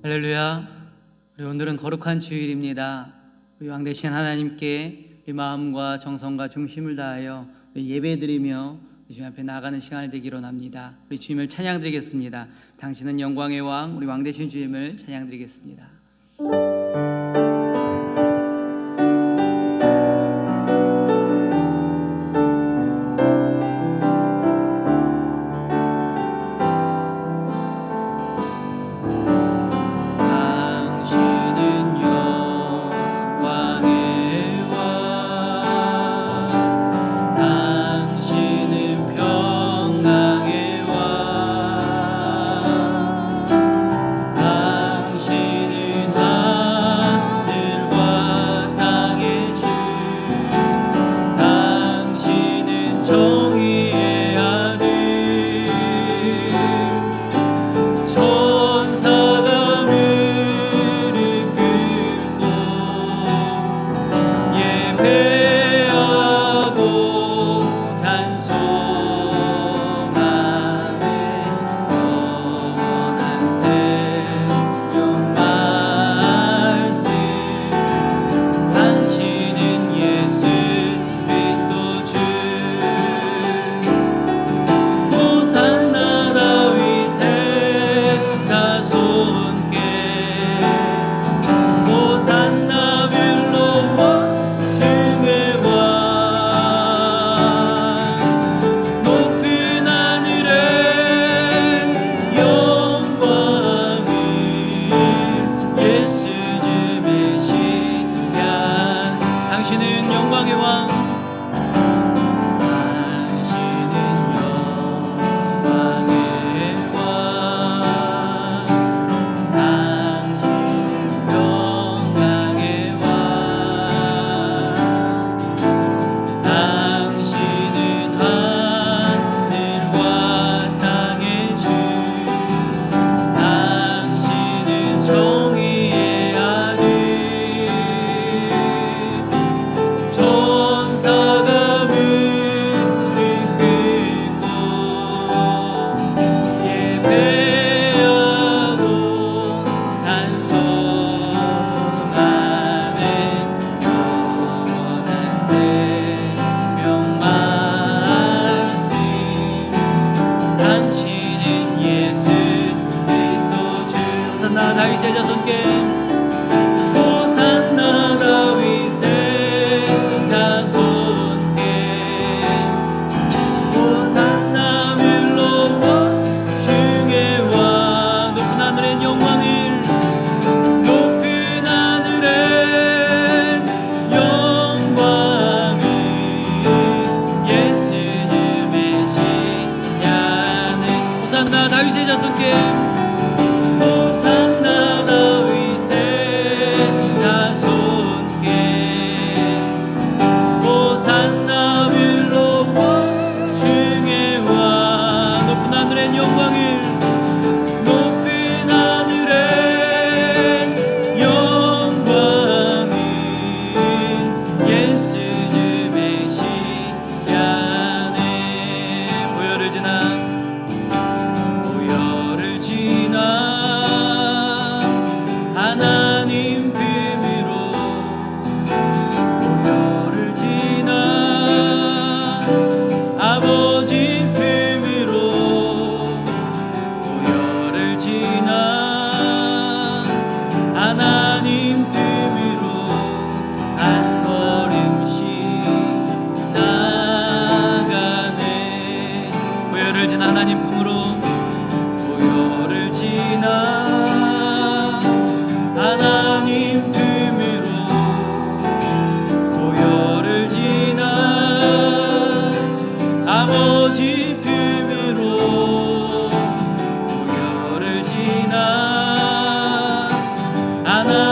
할렐루야. 우리 오늘은 거룩한 주일입니다. 우리 왕 되신 하나님께 우리 마음과 정성과 중심을 다하여 우리 예배드리며 주님 앞에 나아가는 시간이 되기로 원합니다. 우리 주님을 찬양드리겠습니다. 당신은 영광의 왕, 우리 왕 되신 주님을 찬양드리겠습니다. 다윗의 자손께 호산나 다윗의 자손께 호산나 율로와 중의 왕 높은 하늘엔 영광을 높은 하늘엔 영광을 예수 주 메시아는 호산나 다윗의 자손께 하나님 품으로 보혈을 지나 하나님 품으로 보혈을 지나 아버지 품으로 보혈을 지나 하나님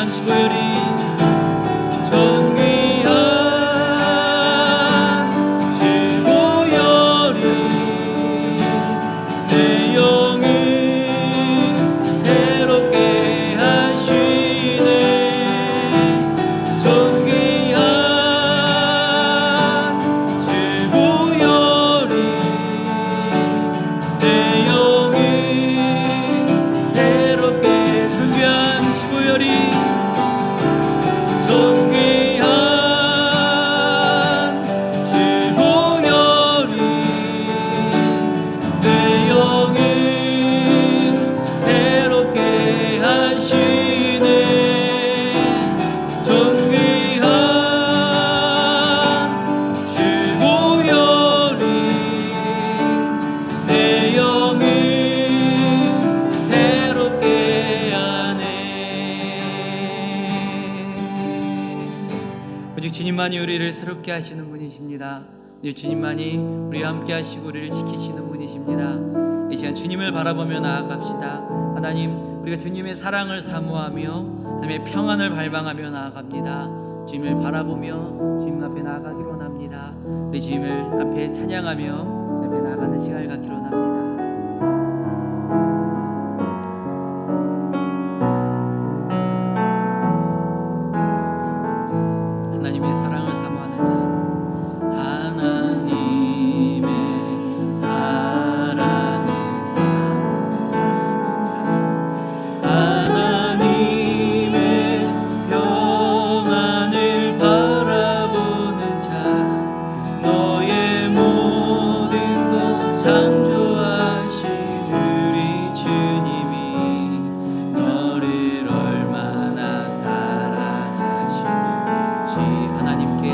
존귀한 주보혈이 존귀한 주보혈이 내 영을 새롭게 하시네. 존귀한 주보혈이 내 영을 새롭게 존귀한 주보혈이 존귀한 주보혈이 내 영을 새롭게 하시네. 존귀한 주보혈이 내 영을 새롭게 하네. 오직 주님만이 우리를 새롭게 하시는 분이십니다. 오직 주님만이 우리와 함께 하시고 우리를 지키시는 분이십니다. 이 시간 주님을 바라보며 나아갑시다. 하나님, 우리가 주님의 사랑을 사모하며 하나님의 평안을 발방하며 나아갑니다. 주님을 바라보며 주님 앞에 나아가기로 원합니다. 우리 주님을 앞에 찬양하며 주님 앞에 나아가는 시간을 갖기로 원합니다. 하나님의 사랑을 사모하는 자, 하나님의 사랑을 사모하는 자, 하나님의 평안을 바라보는 자, 너의 모든 것 창조하신 우리 주님이 너를 얼마나 사랑하시는지 하나님께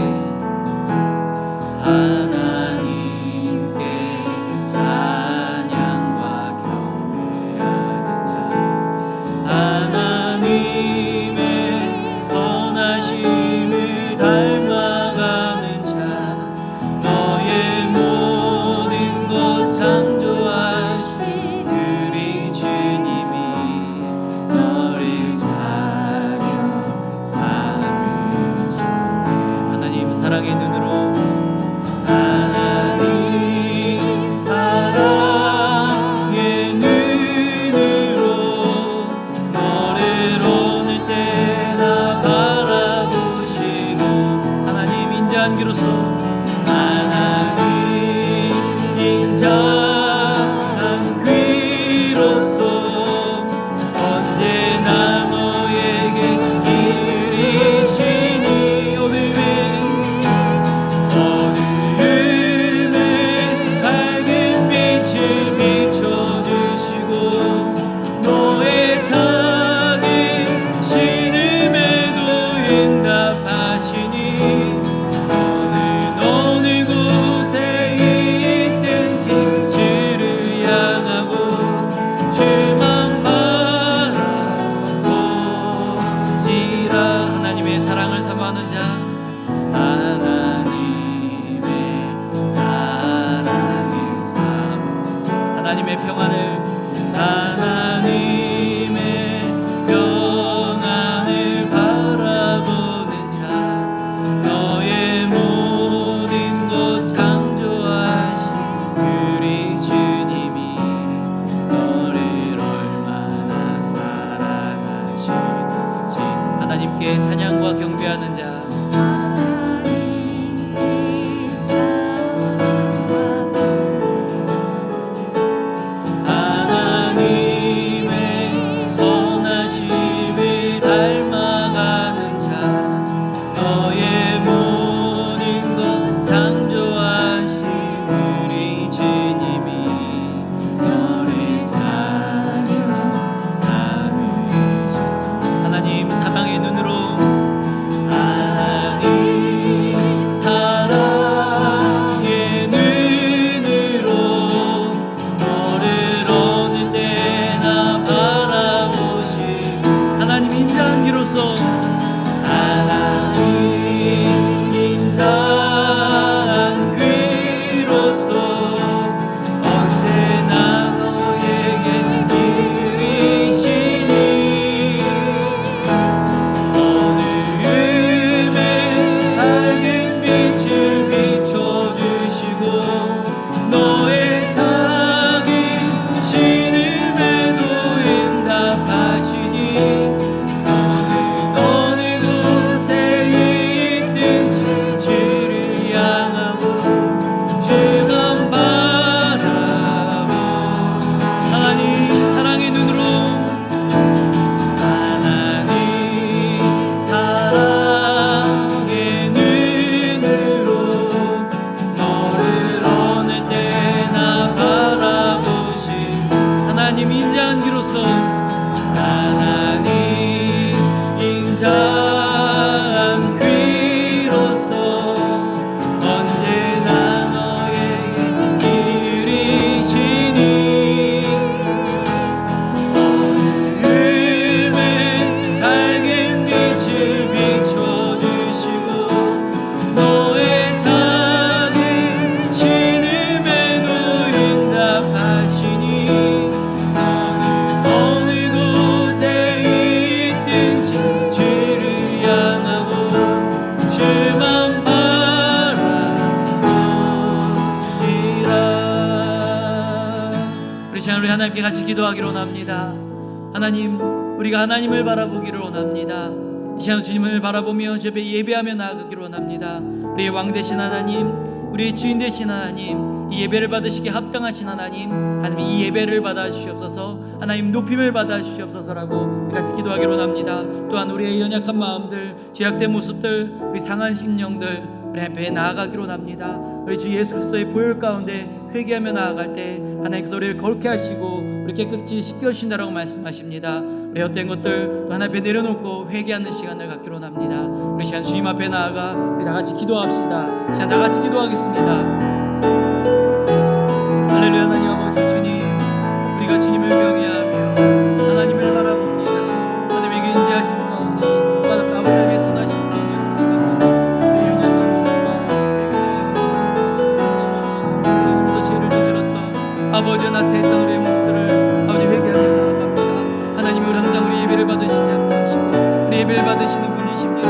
찬양과 경배하는 자, 하나님의 선하심을 닮아가는 자, 너의 모든 것 창조하신 우리 주님이 너를 자녀 삼으시네. 하나님 사랑의 눈으로, 하나님 사랑의 눈으로 너를 어느 때나 바라보시고, 하나님 인자한 귀로서, 하나님 인자한 귀로서 언제나 너에게 이르시니 오늘은 밝은 빛을 비춰주시고 너의 작은 신음에도 응답하시니 오늘 하나님께 같이 기도하기로 원합니다. 하나님, 우리가 하나님을 바라보기를 원합니다. 이 시간 주님을 바라보며 주 앞에 예배하며 나아가기를 원합니다. 우리의 왕 되신 하나님, 우리의 주인 되신 하나님, 이 예배를 받으시기에 합당하신 하나님, 하나님 이 예배를 받아 주시옵소서. 하나님 높임을 받아 주시옵소서라고 같이 기도하기로 원합니다. 또한 우리의 연약한 마음들, 죄악된 모습들, 우리 상한 심령들 우리 앞에 나아가기로 원합니다. 우리 주 예수 그리스도의 보혈 가운데 회개하며 나아갈 때 하나님께서 우리를 거룩해 하시고 우리 깨끗이 씻겨주신다라고 말씀하십니다. 우리 헛된 것들 또 하나님 앞에 내려놓고 회개하는 시간을 갖기로 원합니다. 우리 시간 주님 앞에 나아가 우리 다 같이 기도합시다. 시간 다 같이 기도하겠습니다. 할렐루야. 하나님 아버지 주님, 우리가 주님을 경외하며 하나님을 바라봅니다. 하나님에게 인자하신 가운데 아버지의 선하신 가운데 내 연약한 모습과 내가 죄를 저질렀던 아버지의 나태했던 우리의 모습들을 아버지 회개하며 나아갑니다. 하나님이 우리 항상 우리 예배를 받으시지 않으시고 우리 예배를 받으시는 분이십니다.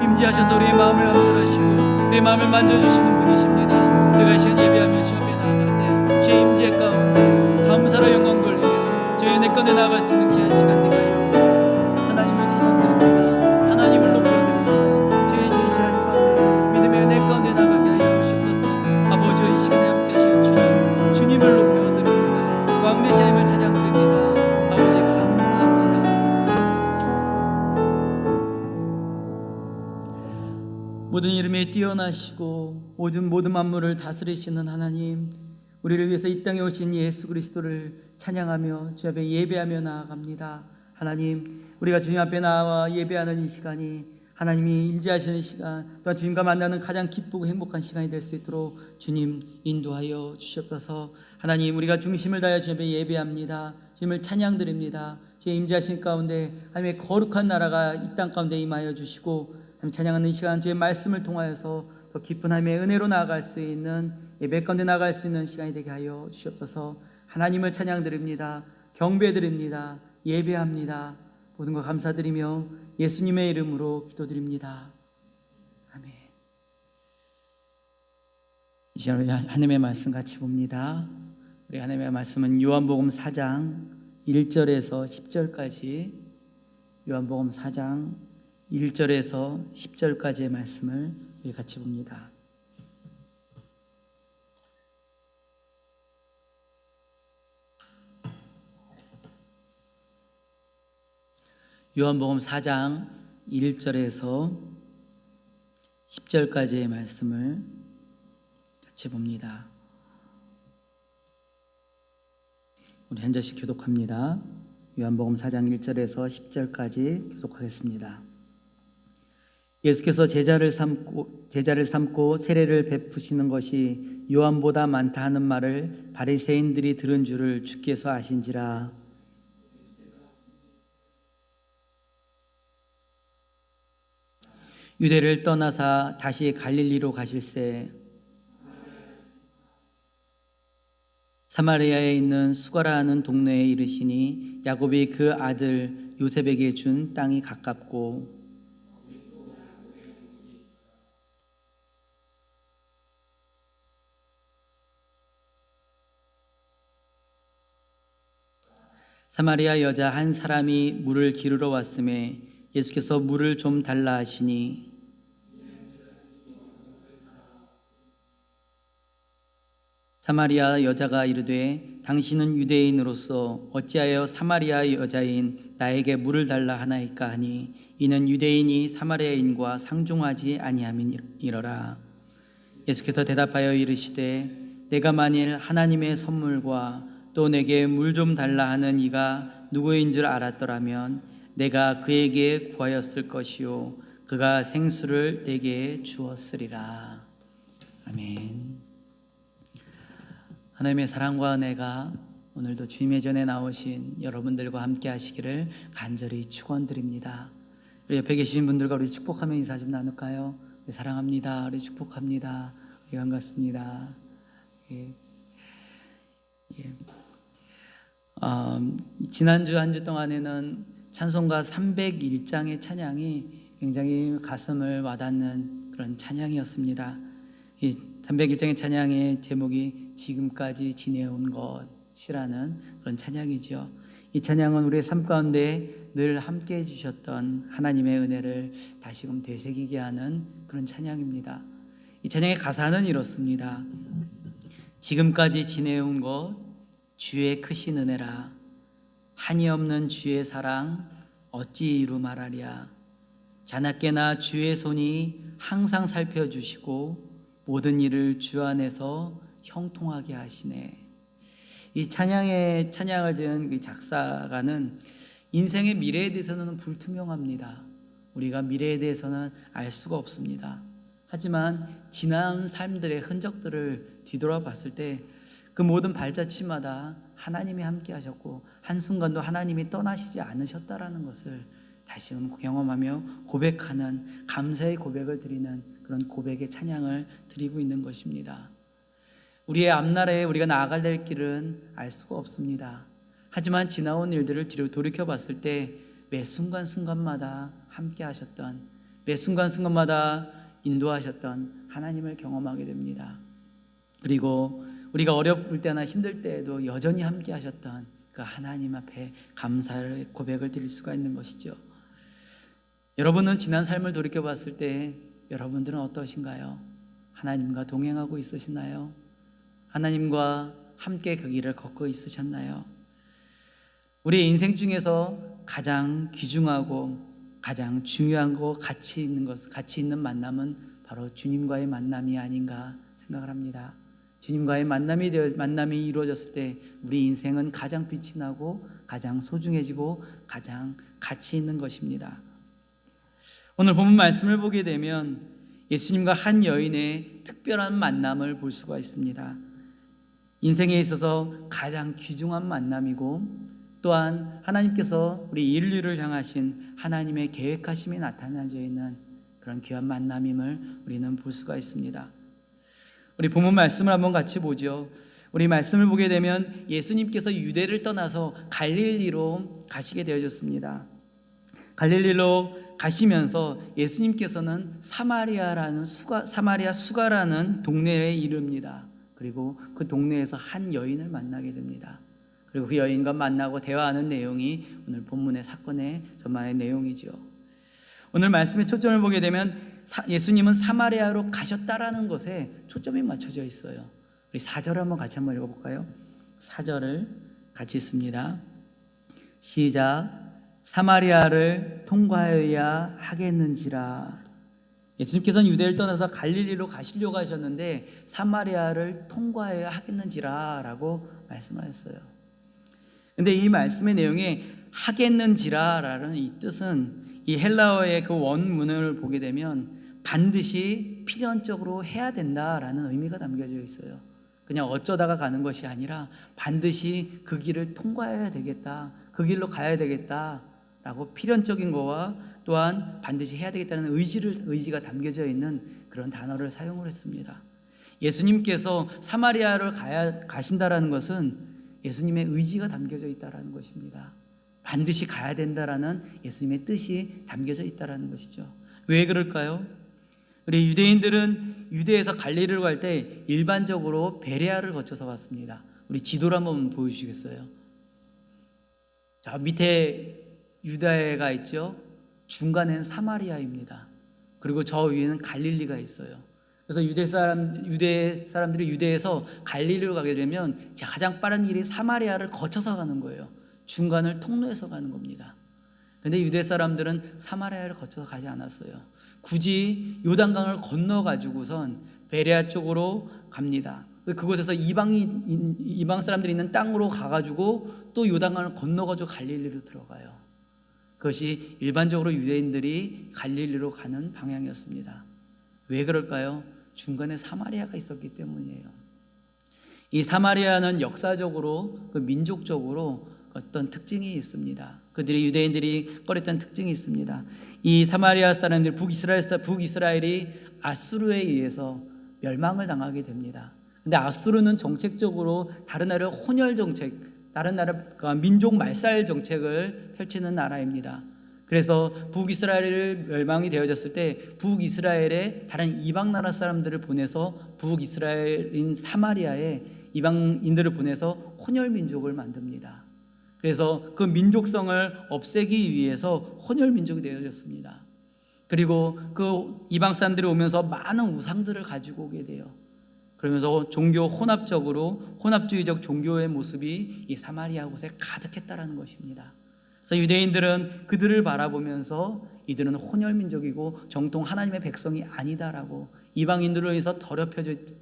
임재하셔서 우리의 마음을 감찰하시고 우리의 마음을 만져주시는 분이십니다. 내가 이 시간 예배하며 주 앞에 나아갈 때 주의 임재 가운데 감사로 영광 돌리며 주의 내 건에 나아갈 수 있는 귀한 시간 되게 하여 주옵소서. 하나님을 찬양드립니다. 하나님을 높여드립니다. 주의 주신 시간 가운데 믿음의 은혜 가운데 나가게 하여 주옵소서. 아버지와 이 시간에 함께 하시는 주님, 주님을 높여드립니다. 왕 되신 하나님을 찬양드립니다. 아버지 감사합니다. 모든 이름에 뛰어나시고 모든 만물을 다스리시는 하나님, 우리를 위해서 이 땅에 오신 예수 그리스도를 찬양하며 주 앞에 예배하며 나아갑니다. 하나님, 우리가 주님 앞에 나와 예배하는 이 시간이 하나님이 임재하시는 시간, 또한 주님과 만나는 가장 기쁘고 행복한 시간이 될 수 있도록 주님 인도하여 주시옵소서. 하나님, 우리가 중심을 다하여 주 앞에 예배합니다. 주님을 찬양드립니다. 주의 임재하신 가운데 하나님의 거룩한 나라가 이 땅 가운데 임하여 주시고 하나님 찬양하는 시간, 주의 말씀을 통하여서 더 깊은 하나님의 은혜로 나아갈 수 있는 예배 가운데 나아갈 수 있는 시간이 되게 하여 주시옵소서. 하나님을 찬양드립니다. 경배드립니다. 예배합니다. 모든 것 감사드리며 예수님의 이름으로 기도드립니다. 아멘. 이 시간 우리 하나님의 말씀 같이 봅니다. 우리 하나님의 말씀은 요한복음 4장 1절에서 10절까지, 요한복음 4장 1절에서 10절까지의 말씀을 우리 같이 봅니다. 요한복음 4장 1절에서 10절까지의 말씀을 같이 봅니다. 우리 한 절씩 교독합니다. 요한복음 4장 1절에서 10절까지 교독하겠습니다. 예수께서 제자를 삼고 세례를 베푸시는 것이 요한보다 많다 하는 말을 바리새인들이 들은 줄을 주께서 아신지라. 유대를 떠나사 다시 갈릴리로 가실새 사마리아에 있는 수가라 하는 동네에 이르시니 야곱이 그 아들 요셉에게 준 땅이 가깝고 사마리아 여자 한 사람이 물을 기르러 왔음에 예수께서 물을 좀 달라 하시니 사마리아 여자가 이르되 당신은 유대인으로서 어찌하여 사마리아 여자인 나에게 물을 달라 하나이까 하니 이는 유대인이 사마리아인과 상종하지 아니함이니라. 예수께서 대답하여 이르시되 내가 만일 하나님의 선물과 또 내게 물 좀 달라 하는 이가 누구인 줄 알았더라면 내가 그에게 구하였을 것이요 그가 생수를 내게 주었으리라. 아멘. 하나님의 사랑과 은혜가 오늘도 주님의 전에 나오신 여러분들과 함께 하시기를 간절히 축원드립니다. 우리 옆에 계신 분들과 우리 축복하며 인사 좀 나눌까요? 우리 사랑합니다. 우리 축복합니다. 우리 반갑습니다. 예. 지난주 한 주 동안에는 찬송가 301장의 찬양이 굉장히 가슴을 와닿는 그런 찬양이었습니다. 이 301장의 찬양의 제목이 지금까지 지내온 것, 것이라는 그런 찬양이죠. 이 찬양은 우리의 삶 가운데 늘 함께 해주셨던 하나님의 은혜를 다시금 되새기게 하는 그런 찬양입니다. 이 찬양의 가사는 이렇습니다. 지금까지 지내온 것 주의 크신 은혜라. 한이 없는 주의 사랑 어찌 이루 말하랴. 자나깨나 주의 손이 항상 살펴주시고 모든 일을 주 안에서 형통하게 하시네. 이 찬양을 지은 이 작사가는 인생의 미래에 대해서는 불투명합니다. 우리가 미래에 대해서는 알 수가 없습니다. 하지만 지난 삶들의 흔적들을 뒤돌아봤을 때 그 모든 발자취마다 하나님이 함께 하셨고 한순간도 하나님이 떠나시지 않으셨다라는 것을 다시금 경험하며 고백하는, 감사의 고백을 드리는 그런 고백의 찬양을 드리고 있는 것입니다. 우리의 앞날에 우리가 나아갈 될 길은 알 수가 없습니다. 하지만 지나온 일들을 돌이켜 봤을 때 매 순간순간마다 함께 하셨던, 매 순간순간마다 인도하셨던 하나님을 경험하게 됩니다. 그리고 우리가 어려울 때나 힘들 때에도 여전히 함께 하셨던 그 하나님 앞에 감사의 고백을 드릴 수가 있는 것이죠. 여러분은 지난 삶을 돌이켜 봤을 때 여러분들은 어떠신가요? 하나님과 동행하고 있으시나요? 하나님과 함께 그 길을 걷고 있으셨나요? 우리의 인생 중에서 가장 귀중하고 가장 중요한 거 가치 있는 만남은 바로 주님과의 만남이 아닌가 생각을 합니다. 주님과의 만남이 이루어졌을 때 우리 인생은 가장 빛이 나고 가장 소중해지고 가장 가치 있는 것입니다. 오늘 본문 말씀을 보게 되면 예수님과 한 여인의 특별한 만남을 볼 수가 있습니다. 인생에 있어서 가장 귀중한 만남이고 또한 하나님께서 우리 인류를 향하신 하나님의 계획하심이 나타나져 있는 그런 귀한 만남임을 우리는 볼 수가 있습니다. 우리 본문 말씀을 한번 같이 보죠. 우리 말씀을 보게 되면 예수님께서 유대를 떠나서 갈릴리로 가시게 되어졌습니다. 갈릴리로 가시면서 예수님께서는 사마리아 수가라는 동네에 이릅니다. 그리고 그 동네에서 한 여인을 만나게 됩니다. 그리고 그 여인과 만나고 대화하는 내용이 오늘 본문의 사건의 전반의 내용이죠. 오늘 말씀의 초점을 보게 되면 예수님은 사마리아로 가셨다라는 것에 초점이 맞춰져 있어요. 우리 4절 한번 같이 한번 읽어볼까요? 4절을 같이 읽습니다. 시작. 사마리아를 통과해야 하겠는지라. 예수님께서는 유대를 떠나서 갈릴리로 가시려고 하셨는데 사마리아를 통과해야 하겠는지라 라고 말씀하셨어요. 근데 이 말씀의 내용에 하겠는지라 라는 이 뜻은 이 헬라어의 그 원문을 보게 되면 반드시 필연적으로 해야 된다라는 의미가 담겨져 있어요. 그냥 어쩌다가 가는 것이 아니라 반드시 그 길을 통과해야 되겠다, 그 길로 가야 되겠다라고 필연적인 거와 또한 반드시 해야 되겠다는 의지가 담겨져 있는 그런 단어를 사용을 했습니다. 예수님께서 사마리아를 가신다라는 것은 예수님의 의지가 담겨져 있다라는 것입니다. 반드시 가야 된다라는 예수님의 뜻이 담겨져 있다라는 것이죠. 왜 그럴까요? 우리 유대인들은 유대에서 갈릴리로 갈 때 일반적으로 베레아를 거쳐서 갔습니다. 우리 지도를 한번 보여주시겠어요? 자, 밑에 유다해가 있죠. 중간엔 사마리아입니다. 그리고 저 위에는 갈릴리가 있어요. 그래서 유대 사람들이 유대에서 갈릴리로 가게 되면 가장 빠른 길이 사마리아를 거쳐서 가는 거예요. 중간을 통로해서 가는 겁니다. 근데 유대 사람들은 사마리아를 거쳐서 가지 않았어요. 굳이 요단강을 건너 가지고선 베레아 쪽으로 갑니다. 그곳에서 이방 사람들이 있는 땅으로 가가지고 또 요단강을 건너가지고 갈릴리로 들어가요. 그것이 일반적으로 유대인들이 갈릴리로 가는 방향이었습니다. 왜 그럴까요? 중간에 사마리아가 있었기 때문이에요. 이 사마리아는 역사적으로 그 민족적으로 어떤 특징이 있습니다. 그들이 유대인들이 꺼렸던 특징이 있습니다. 이 사마리아 사람들 북이스라엘이 아수르에 의해서 멸망을 당하게 됩니다. 근데 아수르는 정책적으로 다른 나라의 혼혈 정책, 다른 나라 민족 말살 정책을 펼치는 나라입니다. 그래서 북이스라엘이 멸망이 되어졌을 때 북이스라엘에 다른 이방 나라 사람들을 보내서 북이스라엘인 사마리아에 이방인들을 보내서 혼혈 민족을 만듭니다. 그래서 그 민족성을 없애기 위해서 혼혈 민족이 되어졌습니다. 그리고 그 이방 사람들이 오면서 많은 우상들을 가지고 오게 돼요. 그러면서 종교 혼합주의적 종교의 모습이 이 사마리아 곳에 가득했다라는 것입니다. 그래서 유대인들은 그들을 바라보면서 이들은 혼혈 민족이고 정통 하나님의 백성이 아니다라고, 이방인들을 위해서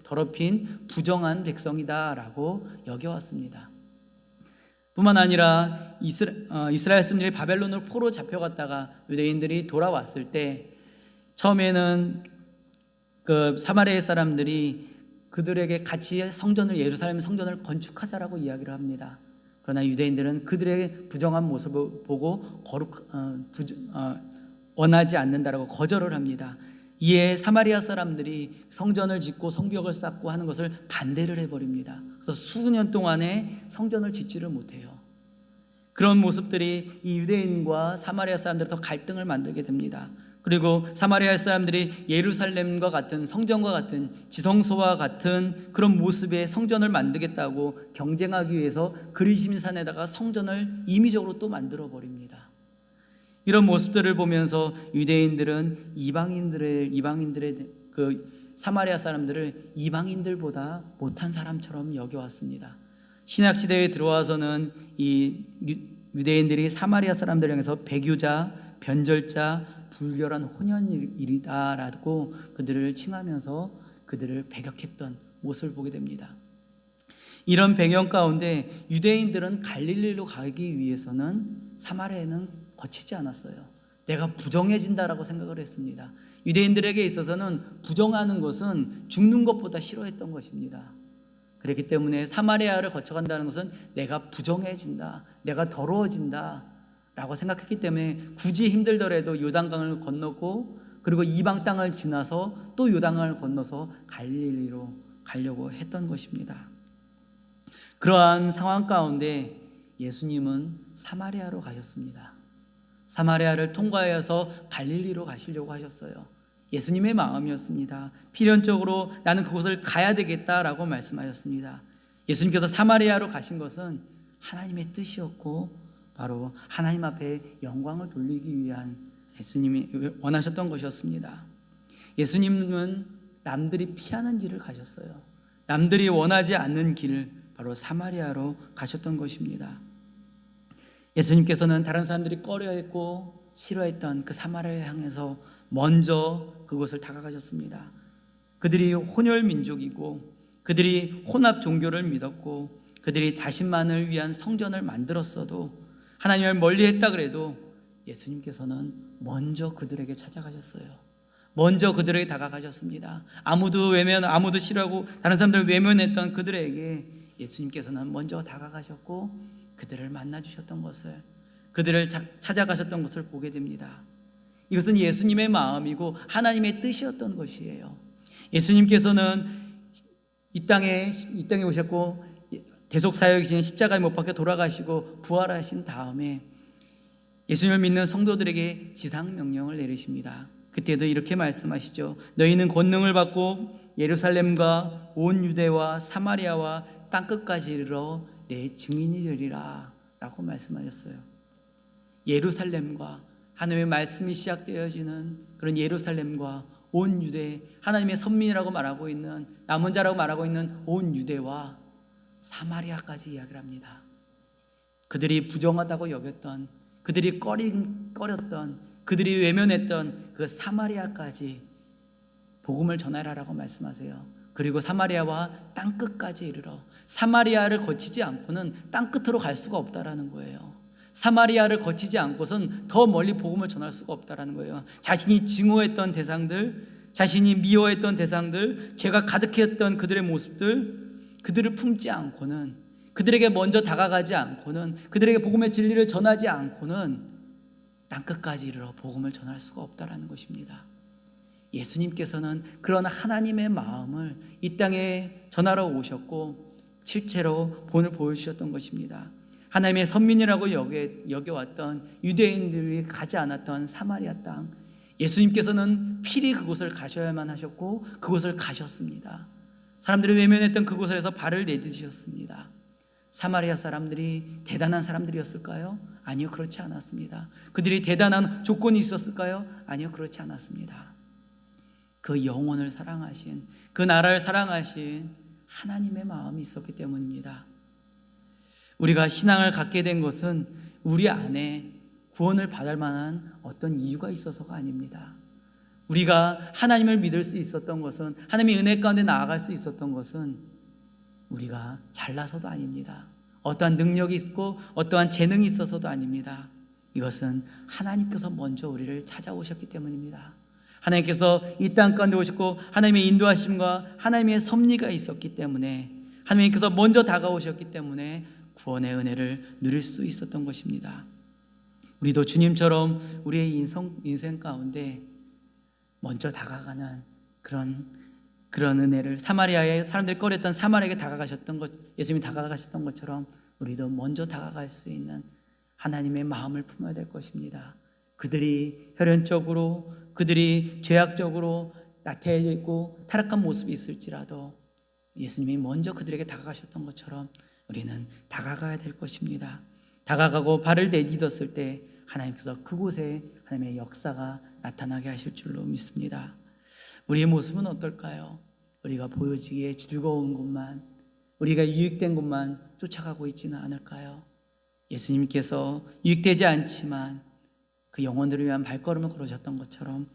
더럽힌 부정한 백성이다라고 여겨왔습니다. 뿐만 아니라 이스라엘 사람들이 바벨론으로 포로 잡혀갔다가 유대인들이 돌아왔을 때 처음에는 그 사마리아 사람들이 그들에게 같이 예루살렘 성전을 건축하자라고 이야기를 합니다. 그러나 유대인들은 그들의 부정한 모습을 보고 원하지 않는다라고 거절을 합니다. 이에 사마리아 사람들이 성전을 짓고 성벽을 쌓고 하는 것을 반대를 해버립니다. 그래서 수년 동안에 성전을 짓지를 못해요. 그런 모습들이 이 유대인과 사마리아 사람들이 더 갈등을 만들게 됩니다. 그리고 사마리아 사람들이 예루살렘과 같은, 성전과 같은, 지성소와 같은 그런 모습의 성전을 만들겠다고 경쟁하기 위해서 그리심산에다가 성전을 임의적으로 또 만들어 버립니다. 이런 모습들을 보면서 유대인들은 이방인들의 그 사마리아 사람들을 이방인들보다 못한 사람처럼 여겨왔습니다. 신약 시대에 들어와서는 이 유대인들이 사마리아 사람들 향해서 배교자, 변절자, 불결한 혼연일이다라고 그들을 칭하면서 그들을 배격했던 모습을 보게 됩니다. 이런 배경 가운데 유대인들은 갈릴리로 가기 위해서는 사마리아에는 거치지 않았어요. 내가 부정해진다라고 생각을 했습니다. 유대인들에게 있어서는 부정하는 것은 죽는 것보다 싫어했던 것입니다. 그렇기 때문에 사마리아를 거쳐간다는 것은 내가 부정해진다, 내가 더러워진다 라고 생각했기 때문에 굳이 힘들더라도 요단강을 건너고 그리고 이방 땅을 지나서 또 요단강을 건너서 갈릴리로 가려고 했던 것입니다. 그러한 상황 가운데 예수님은 사마리아로 가셨습니다. 사마리아를 통과하여서 갈릴리로 가시려고 하셨어요. 예수님의 마음이었습니다. 필연적으로 나는 그곳을 가야 되겠다라고 말씀하셨습니다. 예수님께서 사마리아로 가신 것은 하나님의 뜻이었고 바로 하나님 앞에 영광을 돌리기 위한 예수님이 원하셨던 것이었습니다. 예수님은 남들이 피하는 길을 가셨어요. 남들이 원하지 않는 길을 바로 사마리아로 가셨던 것입니다. 예수님께서는 다른 사람들이 꺼려했고 싫어했던 그 사마리아를 향해서 먼저 그곳을 다가가셨습니다. 그들이 혼혈 민족이고 그들이 혼합 종교를 믿었고 그들이 자신만을 위한 성전을 만들었어도 하나님을 멀리했다 그래도 예수님께서는 먼저 그들에게 찾아가셨어요. 먼저 그들에게 다가가셨습니다. 아무도 싫어하고 다른 사람들을 외면했던 그들에게 예수님께서는 먼저 다가가셨고 그들을 만나주셨던 것을, 그들을 찾아가셨던 것을 보게 됩니다. 이것은 예수님의 마음이고 하나님의 뜻이었던 것이에요. 예수님께서는 이 땅에 오셨고 대속사역이신 십자가에 못 박혀 돌아가시고 부활하신 다음에 예수님을 믿는 성도들에게 지상명령을 내리십니다. 그때도 이렇게 말씀하시죠. 너희는 권능을 받고 예루살렘과 온 유대와 사마리아와 땅끝까지 이르러 내 증인이 되리라 라고 말씀하셨어요. 예루살렘과 하나님의 말씀이 시작되어지는 그런 예루살렘과 온 유대, 하나님의 선민이라고 말하고 있는, 남은 자라고 말하고 있는 온 유대와 사마리아까지 이야기를 합니다. 그들이 부정하다고 여겼던, 그들이 꺼렸던, 그들이 외면했던 그 사마리아까지 복음을 전하라라고 말씀하세요. 그리고 사마리아와 땅끝까지 이르러, 사마리아를 거치지 않고는 땅끝으로 갈 수가 없다라는 거예요. 사마리아를 거치지 않고선 더 멀리 복음을 전할 수가 없다라는 거예요. 자신이 증오했던 대상들, 자신이 미워했던 대상들, 죄가 가득했던 그들의 모습들, 그들을 품지 않고는, 그들에게 먼저 다가가지 않고는, 그들에게 복음의 진리를 전하지 않고는 땅끝까지 이르러 복음을 전할 수가 없다라는 것입니다. 예수님께서는 그런 하나님의 마음을 이 땅에 전하러 오셨고 실제로 본을 보여주셨던 것입니다. 하나님의 선민이라고 여겨왔던 유대인들이 가지 않았던 사마리아 땅, 예수님께서는 필히 그곳을 가셔야만 하셨고 그곳을 가셨습니다. 사람들이 외면했던 그곳에서 발을 내디디셨습니다. 사마리아 사람들이 대단한 사람들이었을까요? 아니요, 그렇지 않았습니다. 그들이 대단한 조건이 있었을까요? 아니요, 그렇지 않았습니다. 그 영혼을 사랑하신, 그 나라를 사랑하신 하나님의 마음이 있었기 때문입니다. 우리가 신앙을 갖게 된 것은 우리 안에 구원을 받을 만한 어떤 이유가 있어서가 아닙니다. 우리가 하나님을 믿을 수 있었던 것은, 하나님의 은혜 가운데 나아갈 수 있었던 것은 우리가 잘나서도 아닙니다. 어떠한 능력이 있고 어떠한 재능이 있어서도 아닙니다. 이것은 하나님께서 먼저 우리를 찾아오셨기 때문입니다. 하나님께서 이 땅 가운데 오셨고 하나님의 인도하심과 하나님의 섭리가 있었기 때문에, 하나님께서 먼저 다가오셨기 때문에 구원의 은혜를 누릴 수 있었던 것입니다. 우리도 주님처럼 우리의 인생 가운데 먼저 다가가는 그런 은혜를, 사마리아의 사람들이 꺼렸던 사마리아에게 다가가셨던 것, 예수님이 다가가셨던 것처럼 우리도 먼저 다가갈 수 있는 하나님의 마음을 품어야 될 것입니다. 그들이 혈연적으로, 그들이 죄악적으로 나태해져 있고 타락한 모습이 있을지라도 예수님이 먼저 그들에게 다가가셨던 것처럼 우리는 다가가야 될 것입니다. 다가가고 발을 내딛었을 때 하나님께서 그곳에 하나님의 역사가 나타나게 하실 줄로 믿습니다. 우리의 모습은 어떨까요? 우리가 보여지기에 즐거운 곳만, 우리가 유익된 곳만 쫓아가고 있지는 않을까요? 예수님께서 유익되지 않지만 그 영혼들을 위한 발걸음을 걸으셨던 것처럼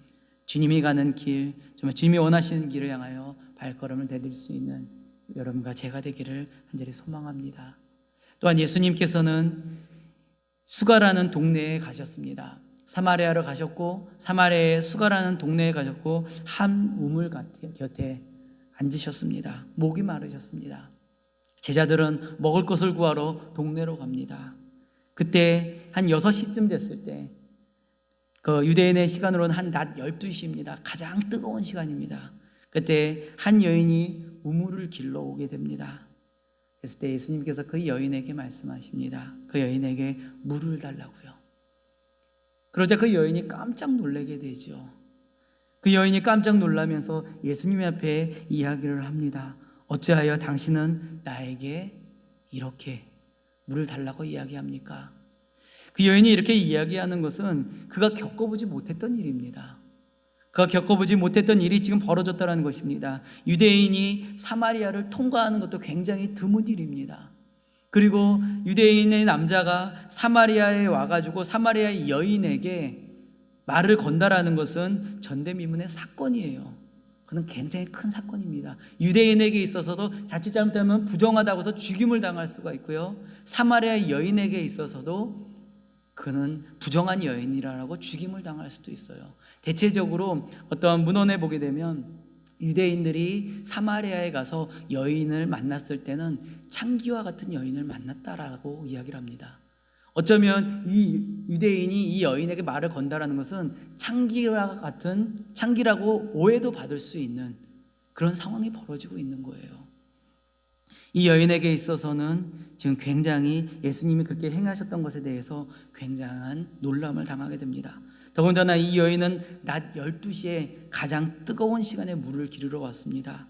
주님이 가는 길, 정말 주님이 원하시는 길을 향하여 발걸음을 내딜 수 있는 여러분과 제가 되기를 간절히 소망합니다. 또한 예수님께서는 수가라는 동네에 가셨습니다. 사마리아로 가셨고 사마리아의 수가라는 동네에 가셨고 한 우물 곁에 앉으셨습니다. 목이 마르셨습니다. 제자들은 먹을 것을 구하러 동네로 갑니다. 그때 한 6시쯤 됐을 때, 그 유대인의 시간으로는 한 낮 12시입니다. 가장 뜨거운 시간입니다. 그때 한 여인이 우물을 길러 오게 됩니다. 그랬을 때 예수님께서 그 여인에게 말씀하십니다. 그 여인에게 물을 달라고요. 그러자 그 여인이 깜짝 놀라게 되죠. 그 여인이 깜짝 놀라면서 예수님 앞에 이야기를 합니다. 어찌하여 당신은 나에게 이렇게 물을 달라고 이야기합니까? 그 여인이 이렇게 이야기하는 것은 그가 겪어보지 못했던 일입니다. 그가 겪어보지 못했던 일이 지금 벌어졌다는 것입니다. 유대인이 사마리아를 통과하는 것도 굉장히 드문 일입니다. 그리고 유대인의 남자가 사마리아에 와가지고 사마리아의 여인에게 말을 건다라는 것은 전대미문의 사건이에요. 그는 굉장히 큰 사건입니다. 유대인에게 있어서도 자칫 잘못하면 부정하다고 해서 죽임을 당할 수가 있고요, 사마리아 여인에게 있어서도 그는 부정한 여인이라고 죽임을 당할 수도 있어요. 대체적으로 어떠한 문헌에 보게 되면 유대인들이 사마리아에 가서 여인을 만났을 때는 창기와 같은 여인을 만났다라고 이야기를 합니다. 어쩌면 이 유대인이 이 여인에게 말을 건다라는 것은 창기라고 오해도 받을 수 있는 그런 상황이 벌어지고 있는 거예요. 이 여인에게 있어서는 지금 굉장히 예수님이 그렇게 행하셨던 것에 대해서 굉장한 놀람을 당하게 됩니다. 더군다나 이 여인은 낮 12시에 가장 뜨거운 시간에 물을 기르러 왔습니다.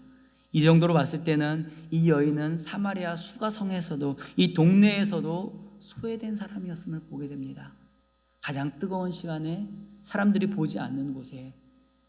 이 정도로 봤을 때는 이 여인은 사마리아 수가성에서도, 이 동네에서도 소외된 사람이었음을 보게 됩니다. 가장 뜨거운 시간에 사람들이 보지 않는 곳에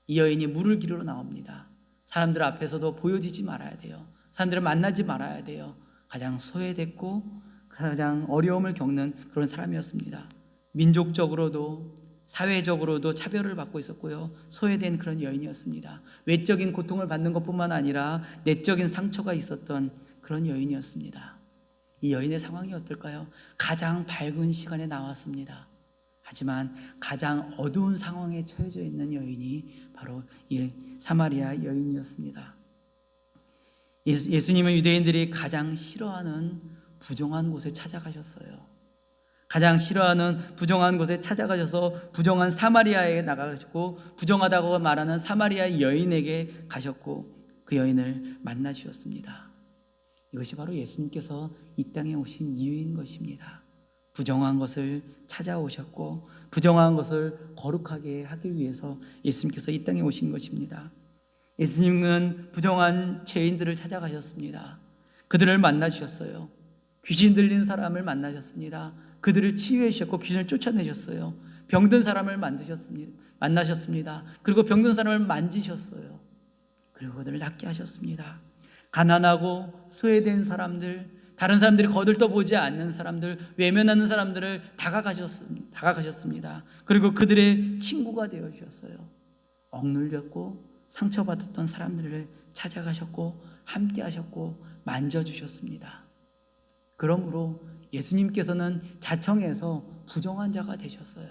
이 여인이 물을 기르러 나옵니다. 사람들 앞에서도 보여지지 말아야 돼요. 사람들을 만나지 말아야 돼요. 가장 소외됐고 가장 어려움을 겪는 그런 사람이었습니다. 민족적으로도 사회적으로도 차별을 받고 있었고요, 소외된 그런 여인이었습니다. 외적인 고통을 받는 것뿐만 아니라 내적인 상처가 있었던 그런 여인이었습니다. 이 여인의 상황이 어떨까요? 가장 밝은 시간에 나왔습니다. 하지만 가장 어두운 상황에 처해져 있는 여인이 바로 이 사마리아 여인이었습니다. 예수님은 유대인들이 가장 싫어하는 부정한 곳에 찾아가셨어요. 가장 싫어하는 부정한 곳에 찾아가셔서 부정한 사마리아에 나가시고 부정하다고 말하는 사마리아 여인에게 가셨고 그 여인을 만나 주셨습니다. 이것이 바로 예수님께서 이 땅에 오신 이유인 것입니다. 부정한 것을 찾아오셨고 부정한 것을 거룩하게 하기 위해서 예수님께서 이 땅에 오신 것입니다. 예수님은 부정한 죄인들을 찾아가셨습니다. 그들을 만나 주셨어요. 귀신 들린 사람을 만나셨습니다. 그들을 치유해 주셨고 귀신을 쫓아내셨어요. 병든 사람을 만나셨습니다. 그리고 병든 사람을 만지셨어요. 그리고 그들을 낫게 하셨습니다. 가난하고 소외된 사람들, 다른 사람들이 거들떠보지 않는 사람들, 외면하는 사람들을 다가가셨습니다. 그리고 그들의 친구가 되어주셨어요. 억눌렸고 상처받았던 사람들을 찾아가셨고 함께 하셨고 만져주셨습니다. 그러므로 예수님께서는 자청해서 부정한 자가 되셨어요.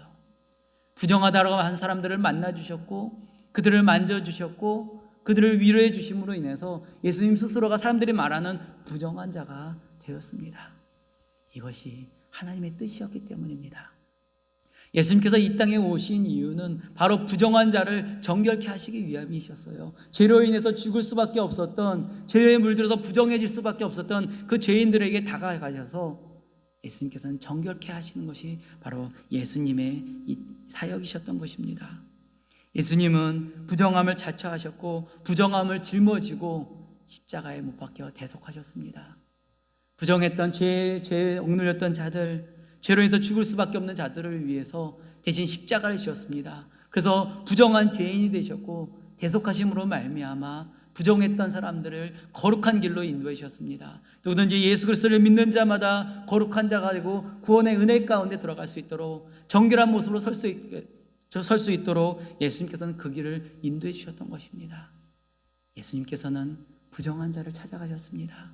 부정하다고 한 사람들을 만나주셨고 그들을 만져주셨고 그들을 위로해 주심으로 인해서 예수님 스스로가 사람들이 말하는 부정한 자가 되었습니다. 이것이 하나님의 뜻이었기 때문입니다. 예수님께서 이 땅에 오신 이유는 바로 부정한 자를 정결케 하시기 위함이셨어요. 죄로 인해서 죽을 수밖에 없었던, 죄에 물들어서 부정해질 수밖에 없었던 그 죄인들에게 다가가셔서 예수님께서는 정결케 하시는 것이 바로 예수님의 사역이셨던 것입니다. 예수님은 부정함을 자처하셨고 부정함을 짊어지고 십자가에 못 박혀 대속하셨습니다. 부정했던 죄에 억눌렸던 자들, 죄로 인해서 죽을 수밖에 없는 자들을 위해서 대신 십자가를 지었습니다. 그래서 부정한 죄인이 되셨고 대속하심으로 말미암아 부정했던 사람들을 거룩한 길로 인도해 주셨습니다. 누구든지 예수 그리스도를 믿는 자마다 거룩한 자가 되고 구원의 은혜 가운데 들어갈 수 있도록 정결한 모습으로 설 수 있도록 예수님께서는 그 길을 인도해 주셨던 것입니다. 예수님께서는 부정한 자를 찾아가셨습니다.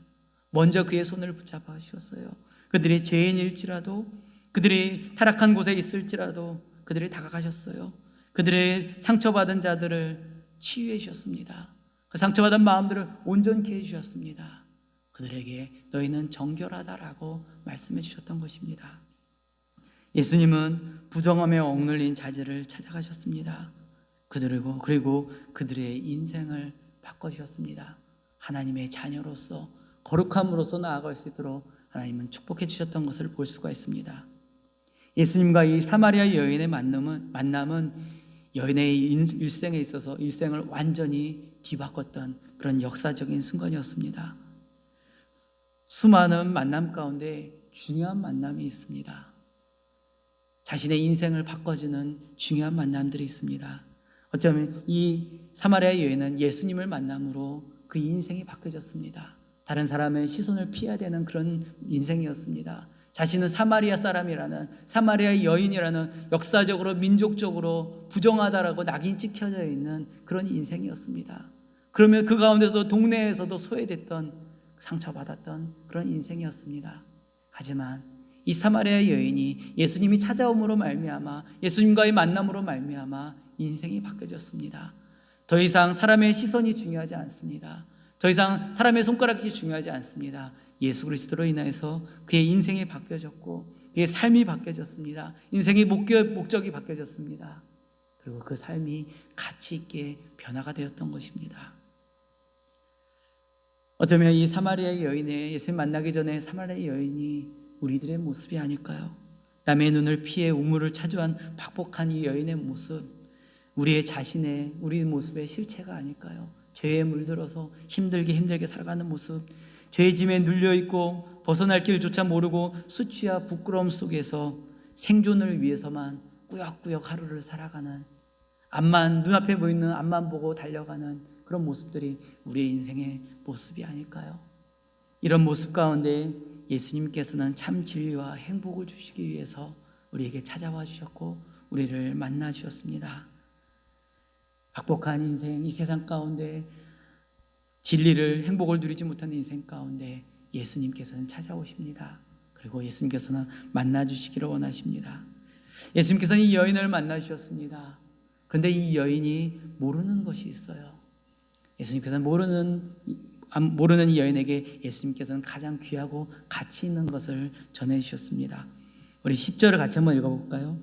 먼저 그의 손을 붙잡아 주셨어요. 그들이 죄인일지라도, 그들이 타락한 곳에 있을지라도 그들이 다가가셨어요. 그들의 상처받은 자들을 치유해 주셨습니다. 그 상처받은 마음들을 온전케 해주셨습니다. 그들에게 너희는 정결하다라고 말씀해 주셨던 것입니다. 예수님은 부정함에 억눌린 자들을 찾아가셨습니다. 그리고 그들의 인생을 바꿔주셨습니다. 하나님의 자녀로서 거룩함으로써 나아갈 수 있도록 하나님은 축복해 주셨던 것을 볼 수가 있습니다. 예수님과 이 사마리아 여인의 만남은 여인의 일생에 있어서 일생을 완전히 뒤바꿨던 그런 역사적인 순간이었습니다. 수많은 만남 가운데 중요한 만남이 있습니다. 자신의 인생을 바꿔주는 중요한 만남들이 있습니다. 어쩌면 이 사마리아 여인은 예수님을 만남으로 그 인생이 바뀌어졌습니다. 다른 사람의 시선을 피해야 되는 그런 인생이었습니다. 자신은 사마리아 사람이라는, 사마리아 여인이라는 역사적으로 민족적으로 부정하다라고 낙인 찍혀져 있는 그런 인생이었습니다. 그러면 그 가운데서 동네에서도 소외됐던, 상처받았던 그런 인생이었습니다. 하지만 이 사마리아 여인이 예수님이 찾아옴으로 말미암아, 예수님과의 만남으로 말미암아 인생이 바뀌어졌습니다. 더 이상 사람의 시선이 중요하지 않습니다. 더 이상 사람의 손가락이 중요하지 않습니다. 예수 그리스도로 인해서 그의 인생이 바뀌어졌고 그의 삶이 바뀌어졌습니다. 인생의 목적이 바뀌어졌습니다. 그리고 그 삶이 가치 있게 변화가 되었던 것입니다. 어쩌면 이 사마리아 여인의, 예수님 만나기 전에 사마리아 여인이 우리들의 모습이 아닐까요? 남의 눈을 피해 우물을 차지한 박복한 이 여인의 모습, 우리의 우리 모습의 실체가 아닐까요? 죄에 물들어서 힘들게 살아가는 모습, 죄의 짐에 눌려있고 벗어날 길조차 모르고 수치와 부끄러움 속에서 생존을 위해서만 꾸역꾸역 하루를 살아가는, 눈앞에 보이는 앞만 보고 달려가는 그런 모습들이 우리의 인생의 모습이 아닐까요? 이런 모습 가운데 예수님께서는 참 진리와 행복을 주시기 위해서 우리에게 찾아와 주셨고 우리를 만나 주셨습니다. 박복한 인생, 이 세상 가운데 진리를, 행복을 누리지 못하는 인생 가운데 예수님께서는 찾아오십니다. 그리고 예수님께서는 만나 주시기를 원하십니다. 예수님께서는 이 여인을 만나 주셨습니다. 그런데 이 여인이 모르는 것이 있어요. 예수님께서는 모르는 이 여인에게 예수님께서는 가장 귀하고 가치 있는 것을 전해 주셨습니다. 우리 10절을 같이 한번 읽어볼까요?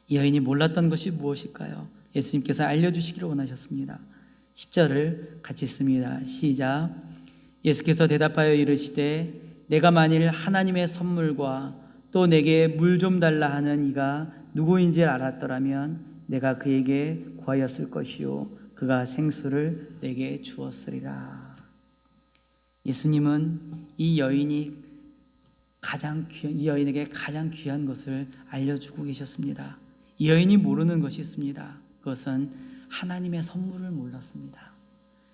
이 여인이 몰랐던 것이 무엇일까요? 예수님께서 알려주시기를 원하셨습니다. 10절을 같이 읽습니다. 시작. 예수께서 대답하여 이르시되 내가 만일 하나님의 선물과 또 내게 물 좀 달라 하는 이가 누구인지 알았더라면 내가 그에게 구하였을 것이요 그가 생수를 내게 주었으리라. 예수님은 이 여인이 이 여인에게 가장 귀한 것을 알려주고 계셨습니다. 이 여인이 모르는 것이 있습니다. 그것은 하나님의 선물을 몰랐습니다.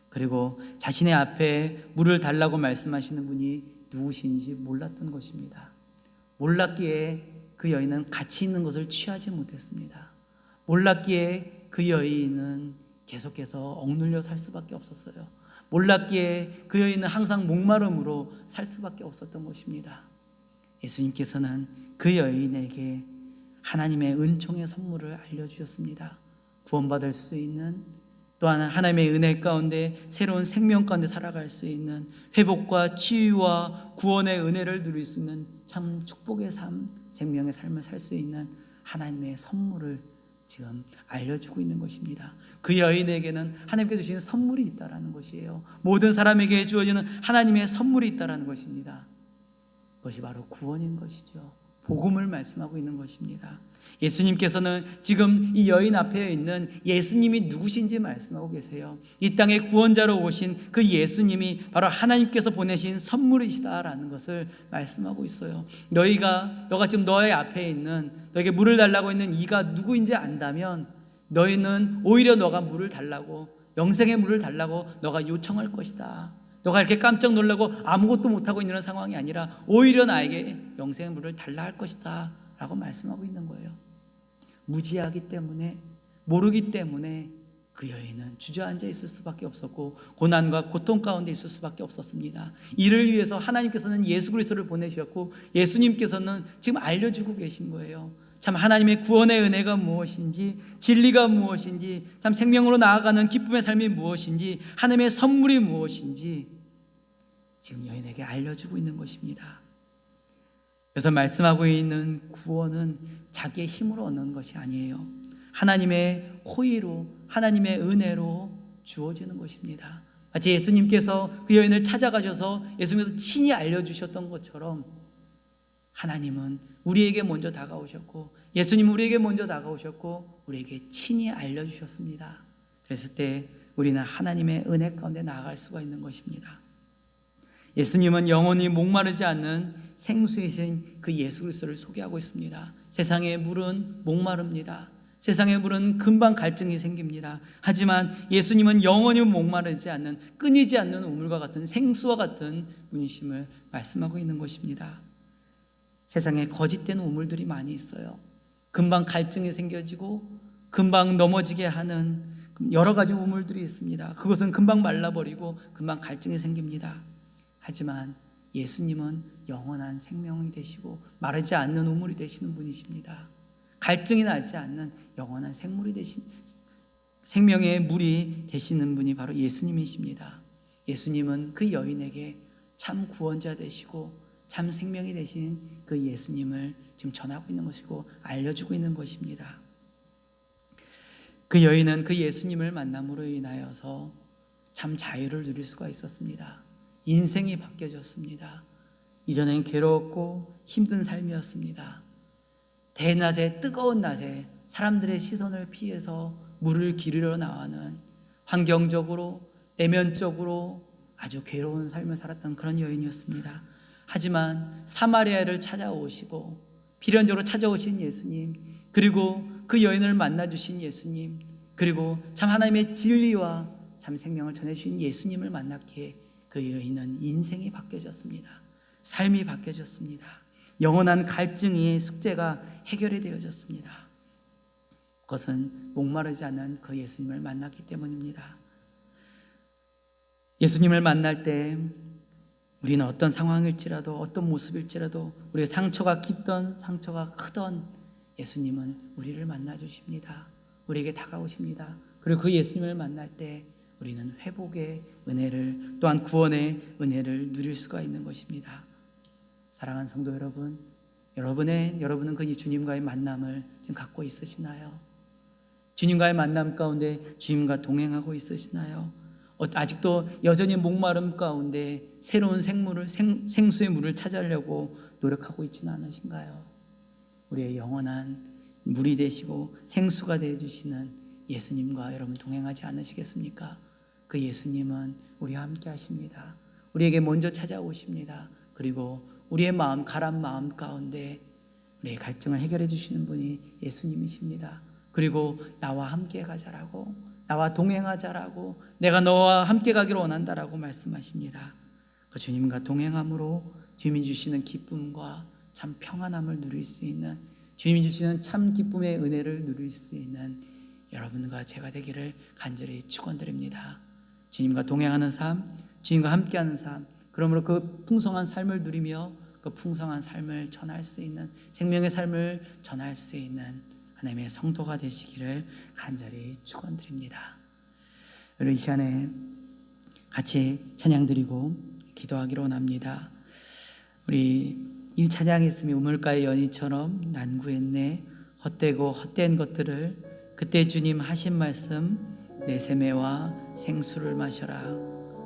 그리고 자신의 앞에 물을 달라고 말씀하시는 분이 누구신지 몰랐던 것입니다. 몰랐기에 그 여인은 가치 있는 것을 취하지 못했습니다. 몰랐기에 그 여인은 계속해서 억눌려 살 수밖에 없었어요. 몰랐기에 그 여인은 항상 목마름으로 살 수밖에 없었던 것입니다. 예수님께서는 그 여인에게 하나님의 은총의 선물을 알려주셨습니다. 구원받을 수 있는, 또한 하나님의 은혜 가운데 새로운 생명 가운데 살아갈 수 있는, 회복과 치유와 구원의 은혜를 누릴 수 있는 참 축복의 삶, 생명의 삶을 살 수 있는 하나님의 선물을 지금 알려주고 있는 것입니다. 그 여인에게는 하나님께서 주신 선물이 있다라는 것이에요. 모든 사람에게 주어지는 하나님의 선물이 있다라는 것입니다. 그것이 바로 구원인 것이죠. 복음을 말씀하고 있는 것입니다. 예수님께서는 지금 이 여인 앞에 있는 예수님이 누구신지 말씀하고 계세요. 이 땅에 구원자로 오신 그 예수님이 바로 하나님께서 보내신 선물이시다라는 것을 말씀하고 있어요. 너가 지금 너의 앞에 있는, 너에게 물을 달라고 있는 이가 누구인지 안다면 너희는 오히려 너가 물을 달라고, 영생의 물을 달라고 너가 요청할 것이다. 너가 이렇게 깜짝 놀라고 아무것도 못하고 있는 상황이 아니라 오히려 나에게 영생의 물을 달라 할 것이다 라고 말씀하고 있는 거예요. 무지하기 때문에, 모르기 때문에 그 여인은 주저앉아 있을 수밖에 없었고 고난과 고통 가운데 있을 수밖에 없었습니다. 이를 위해서 하나님께서는 예수 그리스도를 보내주셨고 예수님께서는 지금 알려주고 계신 거예요. 참 하나님의 구원의 은혜가 무엇인지, 진리가 무엇인지, 참 생명으로 나아가는 기쁨의 삶이 무엇인지, 하나님의 선물이 무엇인지 지금 여인에게 알려주고 있는 것입니다. 그래서 말씀하고 있는 구원은 자기의 힘으로 얻는 것이 아니에요. 하나님의 호의로, 하나님의 은혜로 주어지는 것입니다. 마치 예수님께서 그 여인을 찾아가셔서 예수님께서 친히 알려주셨던 것처럼 하나님은 우리에게 먼저 다가오셨고 예수님은 우리에게 먼저 다가오셨고 우리에게 친히 알려주셨습니다. 그랬을 때 우리는 하나님의 은혜 가운데 나아갈 수가 있는 것입니다. 예수님은 영원히 목마르지 않는 생수이신 그 예수 그리스도를 소개하고 있습니다. 세상의 물은 목마릅니다. 세상의 물은 금방 갈증이 생깁니다. 하지만 예수님은 영원히 목마르지 않는, 끊이지 않는 우물과 같은 생수와 같은 분이심을 말씀하고 있는 것입니다. 세상에 거짓된 우물들이 많이 있어요. 금방 갈증이 생겨지고 금방 넘어지게 하는 여러 가지 우물들이 있습니다. 그것은 금방 말라버리고 금방 갈증이 생깁니다. 하지만 예수님은 영원한 생명이 되시고 마르지 않는 우물이 되시는 분이십니다. 갈증이 나지 않는 영원한 생명의 물이 되시는 분이 바로 예수님이십니다. 예수님은 그 여인에게 참 구원자 되시고 참 생명이 되신 그 예수님을 지금 전하고 있는 것이고 알려주고 있는 것입니다. 그 여인은 그 예수님을 만남으로 인하여서 참 자유를 누릴 수가 있었습니다. 인생이 바뀌어졌습니다. 이전엔 괴로웠고 힘든 삶이었습니다. 대낮에, 뜨거운 낮에 사람들의 시선을 피해서 물을 기르러 나가는, 환경적으로 내면적으로 아주 괴로운 삶을 살았던 그런 여인이었습니다. 하지만 사마리아를 찾아오시고 필연적으로 찾아오신 예수님, 그리고 그 여인을 만나주신 예수님, 그리고 참 하나님의 진리와 참 생명을 전해주신 예수님을 만났기에 그 여인은 인생이 바뀌어졌습니다. 삶이 바뀌어졌습니다. 영원한 갈증의 숙제가 해결이 되어졌습니다. 그것은 목마르지 않는 그 예수님을 만났기 때문입니다. 예수님을 만날 때 우리는 어떤 상황일지라도, 어떤 모습일지라도, 우리의 상처가 깊던 상처가 크던 예수님은 우리를 만나주십니다. 우리에게 다가오십니다. 그리고 그 예수님을 만날 때 우리는 회복의 은혜를, 또한 구원의 은혜를 누릴 수가 있는 것입니다. 사랑하는 성도 여러분, 여러분은 그 주님과의 만남을 지금 갖고 있으시나요? 주님과의 만남 가운데 주님과 동행하고 있으시나요? 아직도 여전히 목마름 가운데 새로운 생수의 물을 찾으려고 노력하고 있지는 않으신가요? 우리의 영원한 물이 되시고 생수가 되어주시는 예수님과 여러분 동행하지 않으시겠습니까? 그 예수님은 우리와 함께 하십니다. 우리에게 먼저 찾아오십니다. 그리고 우리의 마음, 가란 마음 가운데 우리의 갈증을 해결해 주시는 분이 예수님이십니다. 그리고 나와 함께 가자라고, 나와 동행하자라고, 내가 너와 함께 가기를 원한다라고 말씀하십니다. 그 주님과 동행함으로 주님이 주시는 기쁨과 참 평안함을 누릴 수 있는, 주님이 주시는 참 기쁨의 은혜를 누릴 수 있는 여러분과 제가 되기를 간절히 축원드립니다. 주님과 동행하는 삶, 주님과 함께하는 삶, 그러므로 그 풍성한 삶을 누리며 그 풍성한 삶을 전할 수 있는, 생명의 삶을 전할 수 있는 하나님의 성도가 되시기를 간절히 축원드립니다. 오늘 이 시간에 같이 찬양 드리고 기도하기로 원합니다. 우리 이 찬양이 있으면 우물가의 연희처럼 난구했네, 헛되고 헛된 것들을 그때 주님 하신 말씀, 내 세매와 생수를 마셔라.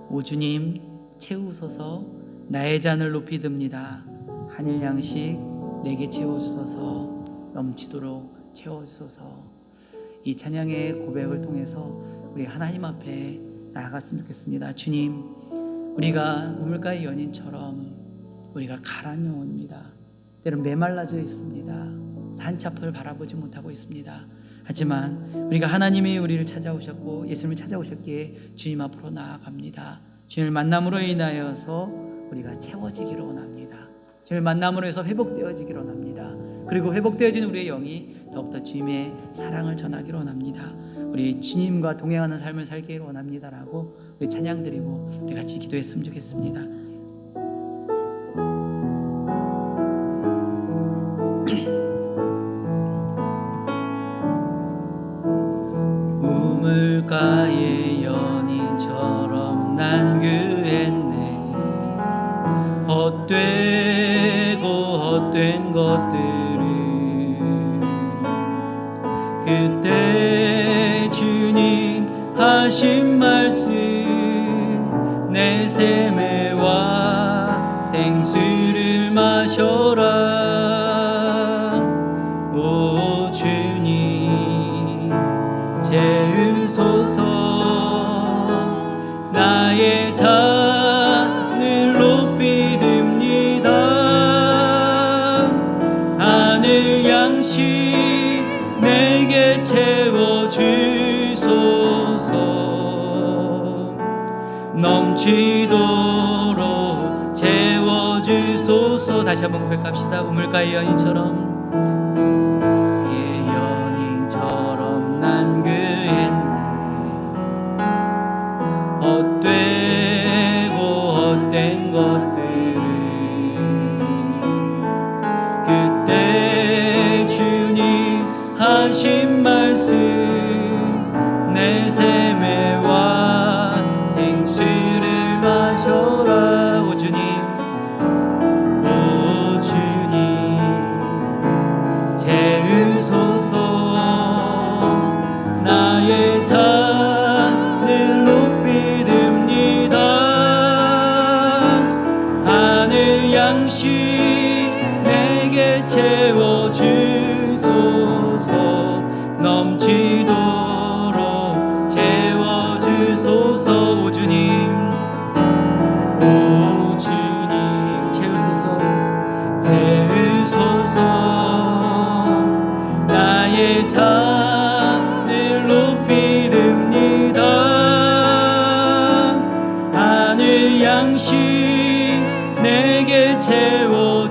오 주님 채우소서, 나의 잔을 높이 듭니다. 하늘 양식 내게 채워주소서, 넘치도록 채워주소서. 이 찬양의 고백을 통해서 우리 하나님 앞에 나아갔으면 좋겠습니다. 주님, 우리가 우물가의 연인처럼 우리가 가란 영혼입니다. 때론 메말라져 있습니다. 산차풀 바라보지 못하고 있습니다. 하지만 우리가 하나님이 우리를 찾아오셨고 예수님을 찾아오셨기에 주님 앞으로 나아갑니다. 주님을 만남으로 인하여서 우리가 채워지기를 원합니다. 주님을 만남으로 해서 회복되어지기를 원합니다. 그리고 회복되어진 우리의 영이 더욱더 주님의 사랑을 전하기를 원합니다. 우리 주님과 동행하는 삶을 살기를 원합니다라고 우리 찬양 드리고 우리 같이 기도했으면 좋겠습니다. 우물가의 연인처럼 난그했네, 헛되고 헛된 것들을 그때 주님 하신 말씀, 내 세매와 생수를 마셔라. 오 주님 채우소서, 나의 잔을 높이 듭니다. 하늘 양식 내게 채워주소서, 넘치도록 채워주소서. 다시 한번 고백합시다. 우물가의 연인처럼 헛되고 헛된 것들을 그때 주님 하신 말씀, 내 세매와 생수를 마셔라. 오 주님, 오 주님 채우소서, 나의 잔을 높이 듭니다. 하늘 양식 내게 채워주소서, 넘치도록 채워주소서. 오 주님, 오 주님 채우소서, 채우소서, 나의 잔을 높이 듭니다. 하늘 양식 내게 채워주소서,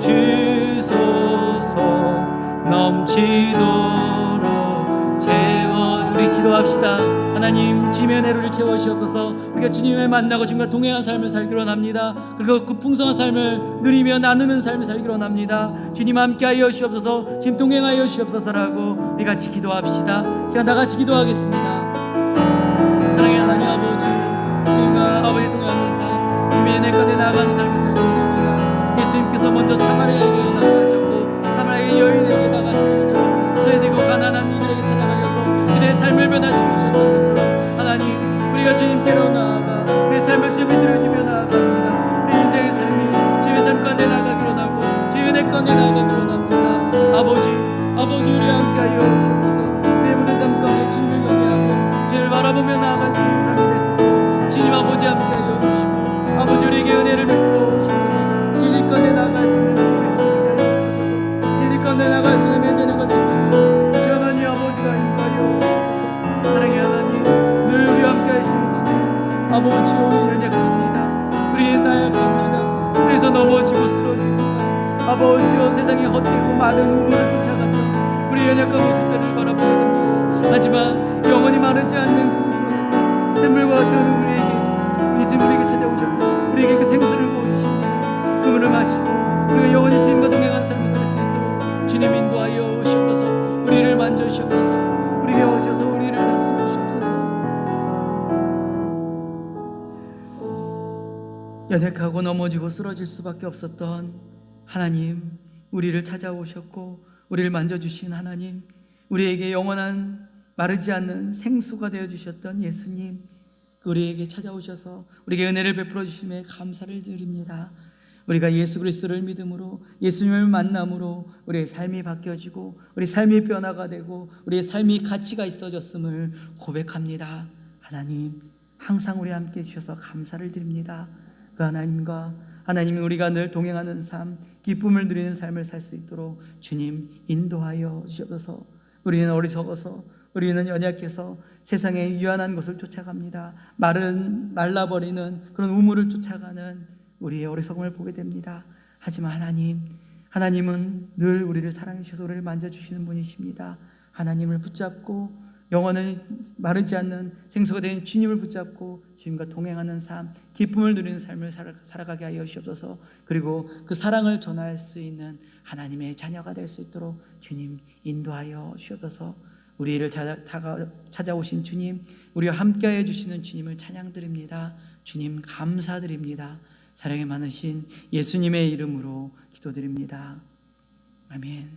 넘치도록 채워. 우리 기도합시다. 하나님, 주님의 은혜를 채워주시옵소서. 우리가 주님을 만나고 주님과 동행한 삶을 살기로 합니다. 그리고 그 풍성한 삶을 누리며 나누는 삶을 살기로 합니다. 주님 함께하여 주시옵소서, 주님 동행하여 주시옵소서라고 우리 같이 기도합시다. 제가 나같이 기도하겠습니다. 사랑의 하나님 아버지, 주님과 아버지 동행하는 삶, 주님의 내 건에 나아가는 삶을 살기로 합니다. 예수님께서 먼저 사마리아에게 나가셨고 사마리아 여인에게 나가신 것처럼 소외되고 가난한 이들에게 찾아가셔서 그들의 삶을 변화시켜 주셨던 것처럼 하나님, 우리가 주님께로 나아가 내 삶을 주님께 드려지며 나아갑니다. 우리 인생의 삶이 주님의 삶 가운데 나아가기로 하고 주님의 내 가운데 나아가기로 합니다. 아버지 우리와 함께하여 주옵소서. 내 모든 삶 가운데 주님을 경외하며 주님을 바라보며 나아갈 수 있는 삶이 될 수 있도록 주님 아버지 함께하여 주시고, 아버지 우리에게 은혜를 베풀어 주셔서 진리 가운데 나아갈 수 있는 연약합니다. 그래서 넘어지고 쓰러집니다. 아버지여, 세상에 헛되고 마른 우물을 쫓아갔던 우리 연약한 모습들을 바라보게 됩니다. 하지만 영원히 마르지 않는 생수와 같은 샘물과 같은 우리 샘물에게 찾아오셨고 우리에게 그 생수를 부어주십니다. 그 물을 마시고 우리가 영원히 주님과 동행하는 삶을 살 수 있도록 주님 인도하여 주옵소서. 우리를 만져주옵소서. 우리에게 오셔서 우리를 다스려 주옵소서. 연약하고 넘어지고 쓰러질 수밖에 없었던 하나님, 우리를 찾아오셨고 우리를 만져주신 하나님, 우리에게 영원한 마르지 않는 생수가 되어주셨던 예수님, 우리에게 찾아오셔서 우리에게 은혜를 베풀어 주심에 감사를 드립니다. 우리가 예수 그리스도를 믿음으로, 예수님을 만남으로 우리의 삶이 바뀌어지고 우리 삶이 변화가 되고 우리의 삶이 가치가 있어졌음을 고백합니다. 하나님, 항상 우리 함께 해주셔서 감사를 드립니다. 그 하나님이 우리가 늘 동행하는 삶, 기쁨을 누리는 삶을 살 수 있도록 주님 인도하여 주셔서. 우리는 어리석어서, 우리는 연약해서 세상의 유한한 것을 쫓아갑니다. 말라버리는 그런 우물을 쫓아가는 우리의 어리석음을 보게 됩니다. 하지만 하나님은 늘 우리를 사랑해 주셔서 우리를 만져주시는 분이십니다. 하나님을 붙잡고 영원히 마르지 않는 생수가 된 주님을 붙잡고 주님과 동행하는 삶, 기쁨을 누리는 삶을 살아가게 하여 주옵소서. 그리고 그 사랑을 전할 수 있는 하나님의 자녀가 될 수 있도록 주님 인도하여 주옵소서. 우리를 찾아오신 주님, 우리와 함께하여 주시는 주님을 찬양드립니다. 주님 감사드립니다. 사랑이 많으신 예수님의 이름으로 기도드립니다. 아멘.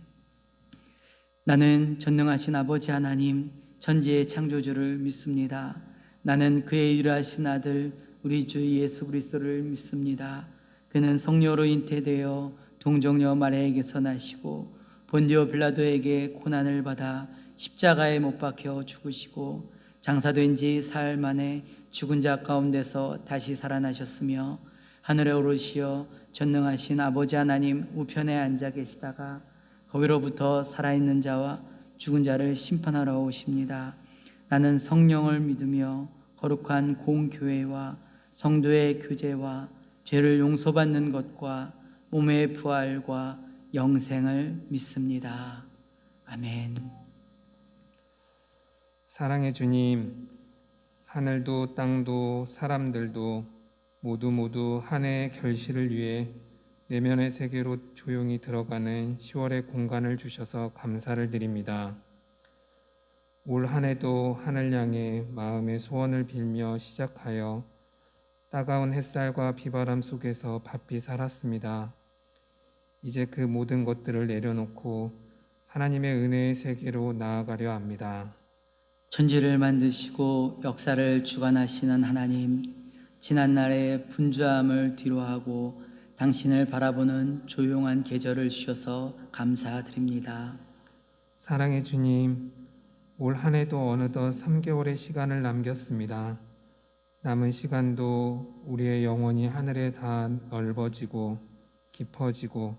나는 전능하신 아버지 하나님, 천지의 창조주를 믿습니다. 나는 그의 유일하신 아들 우리 주 예수 그리스도를 믿습니다. 그는 성령으로 잉태되어 동정녀 마리아에게서 나시고 본디오 빌라도에게 고난을 받아 십자가에 못 박혀 죽으시고 장사된 지 사흘 만에 죽은 자 가운데서 다시 살아나셨으며 하늘에 오르시어 전능하신 아버지 하나님 우편에 앉아 계시다가 거기로부터 살아있는 자와 죽은 자를 심판하러 오십니다. 나는 성령을 믿으며 거룩한 공교회와 성도의 교제와 죄를 용서받는 것과 몸의 부활과 영생을 믿습니다. 아멘. 사랑의 주님, 하늘도 땅도 사람들도 모두 한 해의 결실을 위해 내면의 세계로 조용히 들어가는 10월의 공간을 주셔서 감사를 드립니다. 올 한 해도 하늘 향해 마음의 소원을 빌며 시작하여 따가운 햇살과 비바람 속에서 바삐 살았습니다. 이제 그 모든 것들을 내려놓고 하나님의 은혜의 세계로 나아가려 합니다. 천지를 만드시고 역사를 주관하시는 하나님, 지난날의 분주함을 뒤로하고 당신을 바라보는 조용한 계절을 주셔서 감사드립니다. 사랑의 주님, 올 한 해도 어느덧 3개월의 시간을 남겼습니다. 남은 시간도 우리의 영혼이 하늘에 다 넓어지고 깊어지고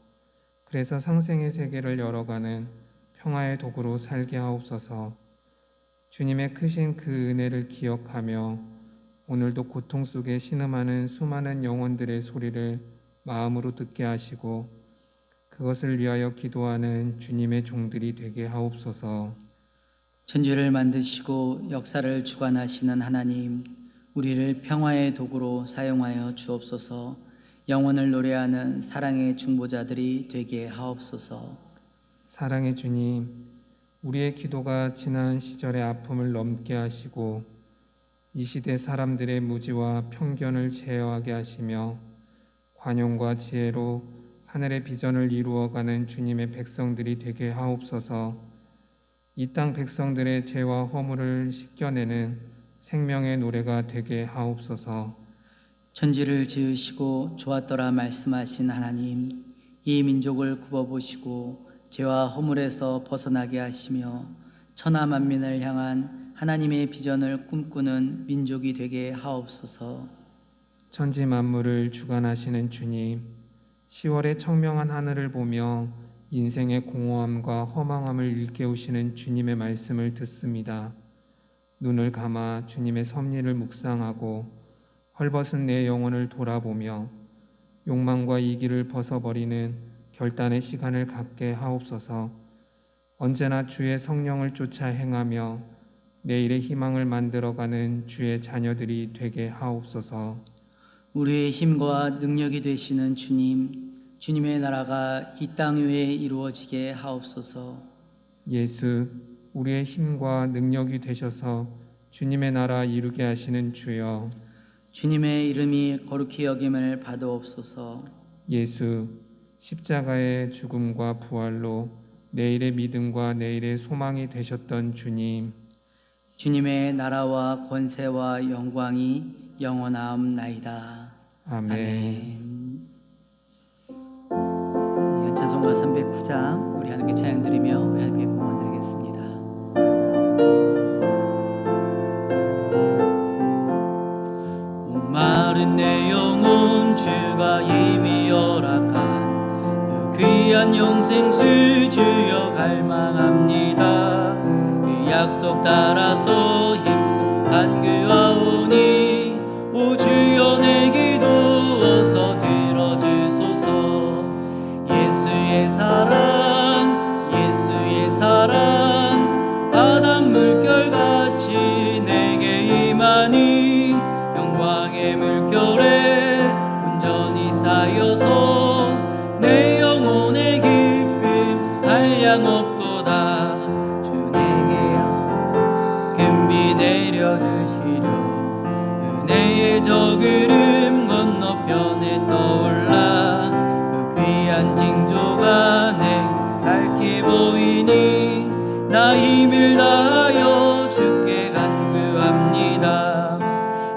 그래서 상생의 세계를 열어가는 평화의 도구로 살게 하옵소서. 주님의 크신 그 은혜를 기억하며 오늘도 고통 속에 신음하는 수많은 영혼들의 소리를 마음으로 듣게 하시고 그것을 위하여 기도하는 주님의 종들이 되게 하옵소서. 천지를 만드시고 역사를 주관하시는 하나님, 우리를 평화의 도구로 사용하여 주옵소서. 영혼을 노래하는 사랑의 중보자들이 되게 하옵소서. 사랑의 주님, 우리의 기도가 지난 시절의 아픔을 넘게 하시고 이 시대 사람들의 무지와 편견을 제어하게 하시며 관용과 지혜로 하늘의 비전을 이루어가는 주님의 백성들이 되게 하옵소서. 이 땅 백성들의 죄와 허물을 씻겨내는 생명의 노래가 되게 하옵소서. 천지를 지으시고 좋았더라 말씀하신 하나님, 이 민족을 굽어보시고 죄와 허물에서 벗어나게 하시며 천하 만민을 향한 하나님의 비전을 꿈꾸는 민족이 되게 하옵소서. 천지 만물을 주관하시는 주님, 10월의 청명한 하늘을 보며 인생의 공허함과 허망함을 일깨우시는 주님의 말씀을 듣습니다. 눈을 감아 주님의 섭리를 묵상하고 헐벗은 내 영혼을 돌아보며 욕망과 이기를 벗어버리는 결단의 시간을 갖게 하옵소서. 언제나 주의 성령을 쫓아 행하며 내일의 희망을 만들어가는 주의 자녀들이 되게 하옵소서. 우리의 힘과 능력이 되시는 주님, 주님의 나라가 이 땅 위에 이루어지게 하옵소서. 예수, 우리의 힘과 능력이 되셔서 주님의 나라 이루게 하시는 주여. 주님의 이름이 거룩히 여김을 받으옵소서. 예수, 십자가의 죽음과 부활로 내일의 믿음과 내일의 소망이 되셨던 주님. 주님의 나라와 권세와 영광이 영원하옵나이다. 아멘. 찬송가 309장 우리 하나님께 찬양 드리며 우리 하나님께 공헌 드리겠습니다. 목마른 내 영혼 주가 이미 허락한 그 귀한 영생수 주여 갈망합니다. 그 약속 따라서 힘써 간구하오니 오 주여 내 기도 어서 들어주소서. 예수의 사랑 예수의 사랑 바닷물결같이 내게 임하니 영광의 물결에 온전히 쌓여서 내 영혼의 기쁨 한량 없도다. 주 내게 금비 내려주시려 은혜의 저 구름 건너편에 떠올라 그 귀한 징조가 내 밝게 보이니 나 힘을 다하여 주께 간구합니다.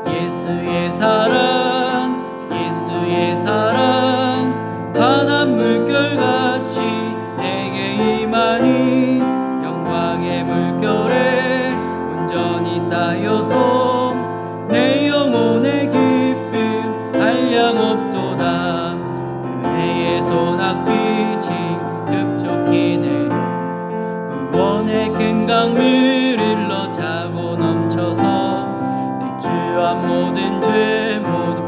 예수의 사랑 예수의 사랑 바닷물결같이 내게 임하니 영광의 물결에 온전히 쌓여서 내 영혼의 기쁨 한량 없도다. 은혜의 소낙빛이 급속히 내려 구원의 큰 강물 흘러 차고 넘쳐서 내 주한 모든 죄 모두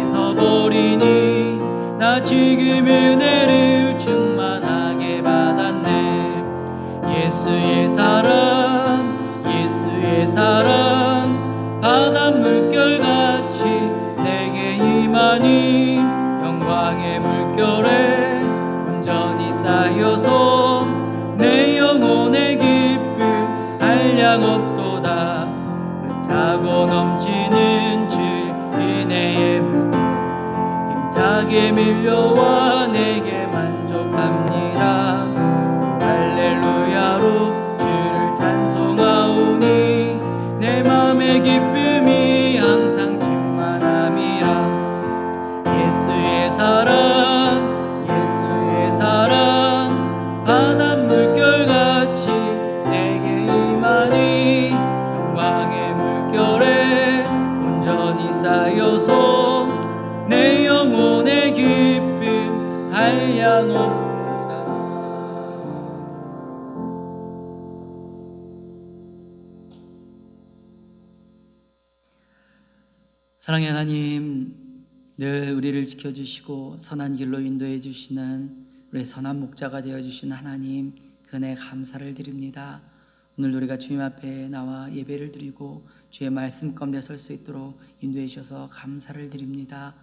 씻어버리니 나 지금 은혜를 충만하게 받았네. 예수의 사랑 예수의 사랑 바닷물결같이 내게 임하니 영광의 물결에 온전히 쌓여서 내 영혼의 기쁨 한량 없도다. 차고 넘치는 주 은혜의 물결 힘차게 밀려와 내게 만족합니다. 할렐루야로 주를 찬송하오니 내 맘의 기쁨이 항상 충만함이라. 예수의 사랑 예수의 사랑 바닷물결같이 내게 임하니 영광의 물결에 온전히 쌓여서 내 영혼의 기쁨 한량 없도다. 사랑의 하나님, 늘 우리를 지켜주시고 선한 길로 인도해 주시는 우리 선한 목자가 되어주신 하나님, 그 은혜 감사를 드립니다. 오늘 우리가 주님 앞에 나와 예배를 드리고 주의 말씀 가운데 설 수 있도록 인도해 주셔서 감사를 드립니다.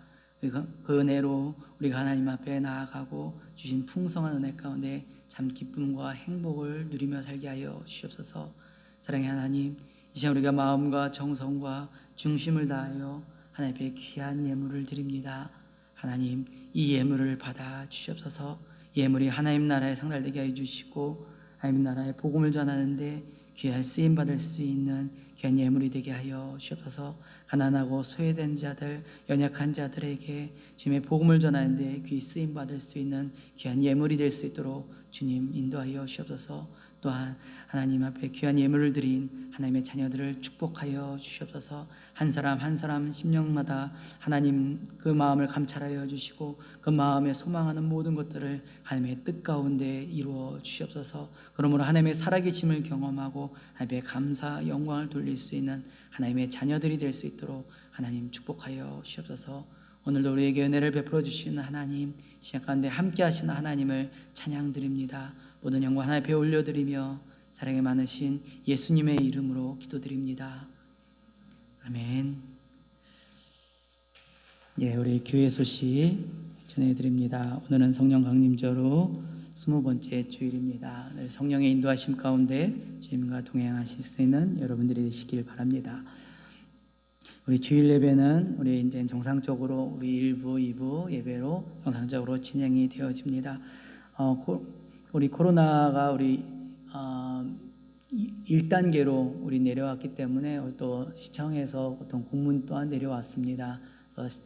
그 은혜로 우리가 하나님 앞에 나아가고 주신 풍성한 은혜 가운데 참 기쁨과 행복을 누리며 살게 하여 주시옵소서. 사랑의 하나님, 이 시간 우리가 마음과 정성과 중심을 다하여 하나님 앞에 귀한 예물을 드립니다. 하나님, 이 예물을 받아 주시옵소서. 예물이 하나님 나라에 상달되게 하여 주시고 하나님 나라의 복음을 전하는데 귀한 쓰임 받을 수 있는 귀한 예물이 되게 하여 주시옵소서. 가난하고 소외된 자들, 연약한 자들에게 주님의 복음을 전하는데 귀 쓰임 받을 수 있는 귀한 예물이 될 수 있도록 주님 인도하여 주시옵소서. 또한 하나님 앞에 귀한 예물을 드린 하나님의 자녀들을 축복하여 주시옵소서. 한 사람 한 사람 심령마다 하나님 그 마음을 감찰하여 주시고 그 마음에 소망하는 모든 것들을 하나님의 뜻 가운데 이루어 주시옵소서. 그러므로 하나님의 살아계심을 경험하고 하나님의 감사 영광을 돌릴 수 있는 하나님의 자녀들이 될 수 있도록 하나님 축복하여 주시옵소서. 오늘도 우리에게 은혜를 베풀어 주시는 하나님, 시간 가운데 함께 하시는 하나님을 찬양드립니다. 모든 영광 하나님 배에 올려드리며 사랑이 많으신 예수님의 이름으로 기도드립니다. 아멘. 예, 우리 교회 소식 전해드립니다. 오늘은 성령 강림절로 20번째 주일입니다. 오늘 성령의 인도하심 가운데 주님과 동행하실 수 있는 여러분들이 되시길 바랍니다. 우리 주일 예배는 우리 이제 정상적으로 우리 1부, 2부 예배로 정상적으로 진행이 되어집니다. 우리 코로나가 우리 1단계로 우리 내려왔기 때문에 또 시청에서 어떤 공문 또한 내려왔습니다. 그래서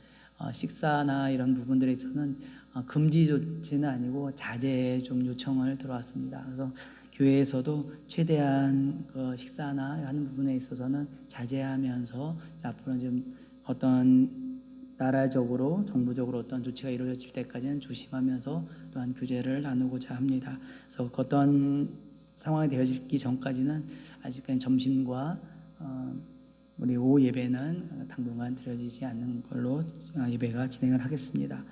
식사나 이런 부분들에 있어서는 금지 조치는 아니고 자제 좀 요청을 들어왔습니다. 그래서 교회에서도 최대한 그 식사나 하는 부분에 있어서는 자제하면서 앞으로 좀 어떤 나라적으로 정부적으로 어떤 조치가 이루어질 때까지는 조심하면서 또한 교제를 나누고자 합니다. 그래서 어떤 상황이 되어지기 전까지는 아직까지 점심과 우리 오후 예배는 당분간 드려지지 않는 걸로 예배가 진행을 하겠습니다.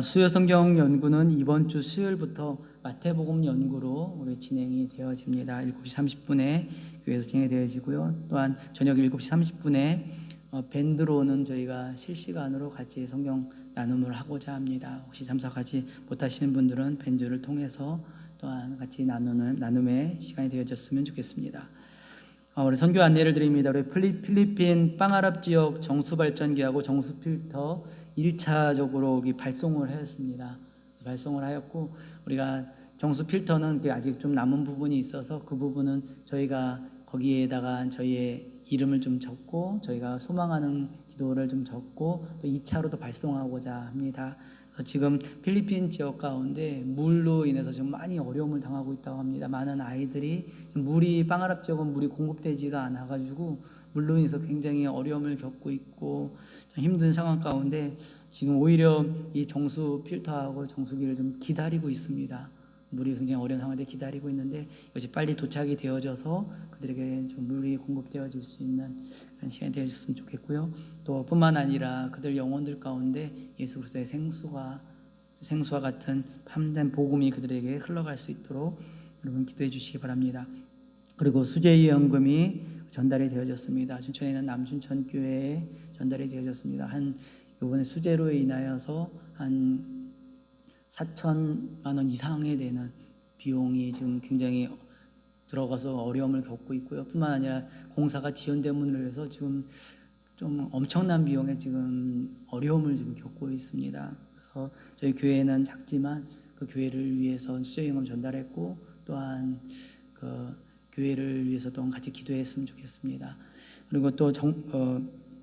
수요 성경 연구는 이번 주 수요일부터 마태복음 연구로 우리 진행이 되어집니다. 7시 30분에 교회에서 진행이 되어지고요. 또한 저녁 7시 30분에 밴드로는 저희가 실시간으로 같이 성경 나눔을 하고자 합니다. 혹시 참석하지 못하시는 분들은 밴드를 통해서 또한 같이 나눔의 시간이 되어졌으면 좋겠습니다. 우리 선교 안내를 드립니다. 우리 필리핀 빵아랍 지역 정수발전기하고 정수필터 1차적으로 발송을 했습니다. 발송을 하였고, 우리가 정수필터는 아직 좀 남은 부분이 있어서 그 부분은 저희가 거기에다가 저희의 이름을 좀 적고 저희가 소망하는 기도를 좀 적고 또 2차로도 발송하고자 합니다. 지금 필리핀 지역 가운데 물로 인해서 지금 많이 어려움을 당하고 있다고 합니다. 많은 아이들이 빵아랍 지역은 물이 공급되지가 않아가지고 물로 인해서 굉장히 어려움을 겪고 있고 좀 힘든 상황 가운데 지금 오히려 이 정수 필터하고 정수기를 좀 기다리고 있습니다. 물이 굉장히 어려운 상황인데 기다리고 있는데 이것이 빨리 도착이 되어져서 그들에게 좀 물이 공급되어질 수 있는 그런 시간이 되어졌으면 좋겠고요. 또 뿐만 아니라 그들 영혼들 가운데 예수 그리스도의 생수와 같은 참된 복음이 그들에게 흘러갈 수 있도록 여러분 기도해 주시기 바랍니다. 그리고 수제위원금이 전달이 되어졌습니다. 춘천에 있는 남춘천 교회에 전달이 되어졌습니다. 이번에 수제로 인하여서 한 4천만 원 이상에 되는 비용이 지금 굉장히 들어가서 어려움을 겪고 있고요. 뿐만 아니라 공사가 지연됨으로 해서 지금 좀 엄청난 비용에 지금 어려움을 지금 겪고 있습니다. 그래서 저희 교회는 작지만 그 교회를 위해서 수제임금 전달했고 또한 그 교회를 위해서 또한 같이 기도했으면 좋겠습니다. 그리고 또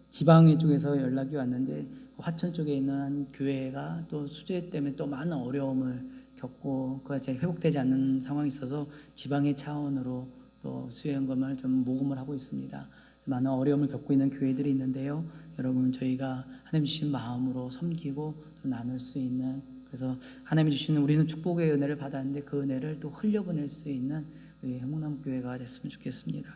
지방 쪽에서 연락이 왔는데 화천 쪽에 있는 한 교회가 또 수재 때문에 또 많은 어려움을 겪고 그것이 회복되지 않는 상황이 있어서 지방의 차원으로 또 수혜연금을 좀 모금을 하고 있습니다. 많은 어려움을 겪고 있는 교회들이 있는데요. 여러분 저희가 하나님 주신 마음으로 섬기고 또 나눌 수 있는 그래서 하나님이 주시는 우리는 축복의 은혜를 받았는데 그 은혜를 또 흘려보낼 수 있는 우리 행복남 교회가 됐으면 좋겠습니다.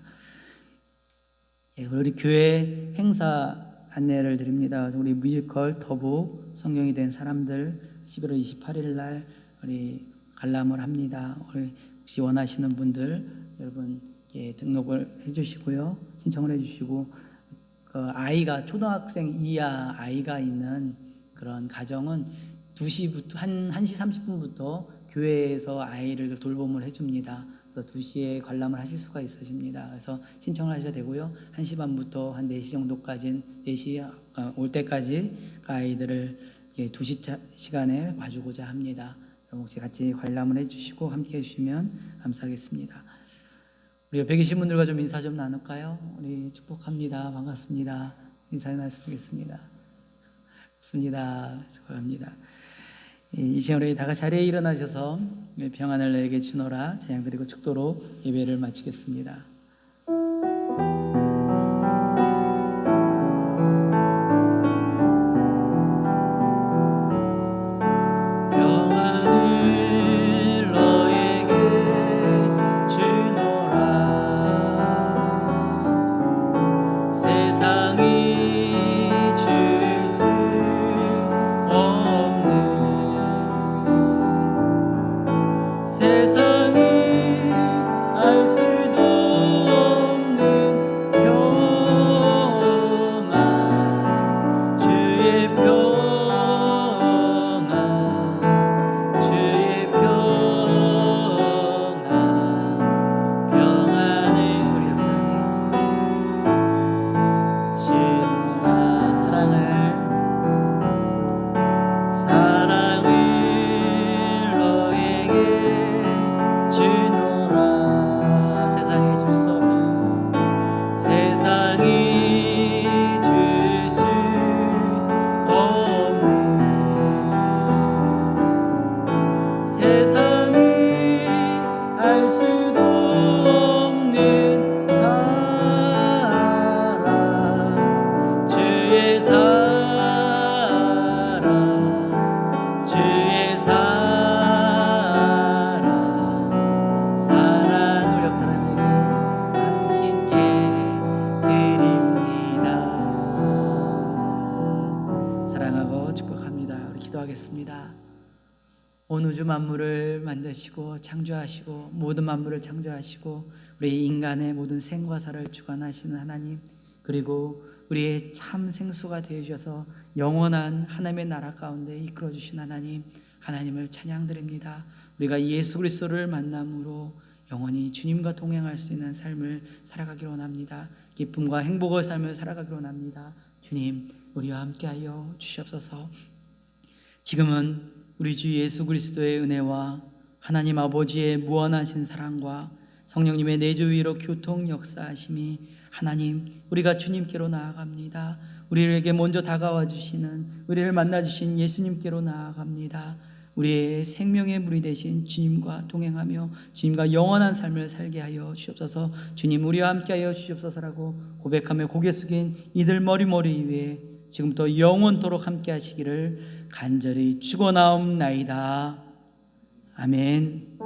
예, 우리 교회 행사 안내를 드립니다. 우리 뮤지컬 더북 성경이 된 사람들 11월 28일 날 우리 관람을 합니다. 우리 혹시 원하시는 분들 여러분 등록을 해주시고요, 신청을 해주시고 그 아이가 초등학생 이하 아이가 있는 그런 가정은 2시부터 1시 30분부터 교회에서 아이를 돌봄을 해줍니다. 그래서 2시에 관람을 하실 수가 있으십니다. 그래서 신청을 하셔야 되고요. 1시 반부터 한 4시 정도까지 4시 올 때까지 그 아이들을 2시 시간에 봐주고자 합니다. 혹시 같이 관람을 해주시고 함께 해주시면 감사하겠습니다. 우리 옆에 계신 분들과 좀 인사 좀 나눌까요? 우리 축복합니다. 반갑습니다. 인사 나누겠습니다. 좋습니다. 축복합니다. 이 시간에 다 같이 자리에 일어나셔서 평안을 너에게 주노라 찬양 드리고 축도로 예배를 마치겠습니다. 평안을 너에게 주노라 세상이 줄 수 기도하겠습니다. 온 우주 만물을 만드시고 창조하시고 모든 만물을 창조하시고 우리 인간의 모든 생과 사를 주관하시는 하나님, 그리고 우리의 참 생수가 되어주셔서 영원한 하나님의 나라 가운데 이끌어주신 하나님, 하나님을 찬양드립니다. 우리가 예수 그리스도를 만남으로 영원히 주님과 동행할 수 있는 삶을 살아가기로 원합니다. 기쁨과 행복의 삶을 살아가기로 원합니다. 주님, 우리와 함께하여 주시옵소서. 지금은 우리 주 예수 그리스도의 은혜와 하나님 아버지의 무한하신 사랑과 성령님의 내주 위로 교통 역사하심이, 하나님, 우리가 주님께로 나아갑니다. 우리에게 먼저 다가와 주시는, 우리를 만나 주신 예수님께로 나아갑니다. 우리의 생명의 물이 되신 주님과 동행하며 주님과 영원한 삶을 살게 하여 주시옵소서. 주님, 우리와 함께 하여 주시옵소서라고 고백하며 고개 숙인 이들 머리 위에 지금부터 영원토록 함께 하시기를 간절히 축원하옵나이다. 아멘.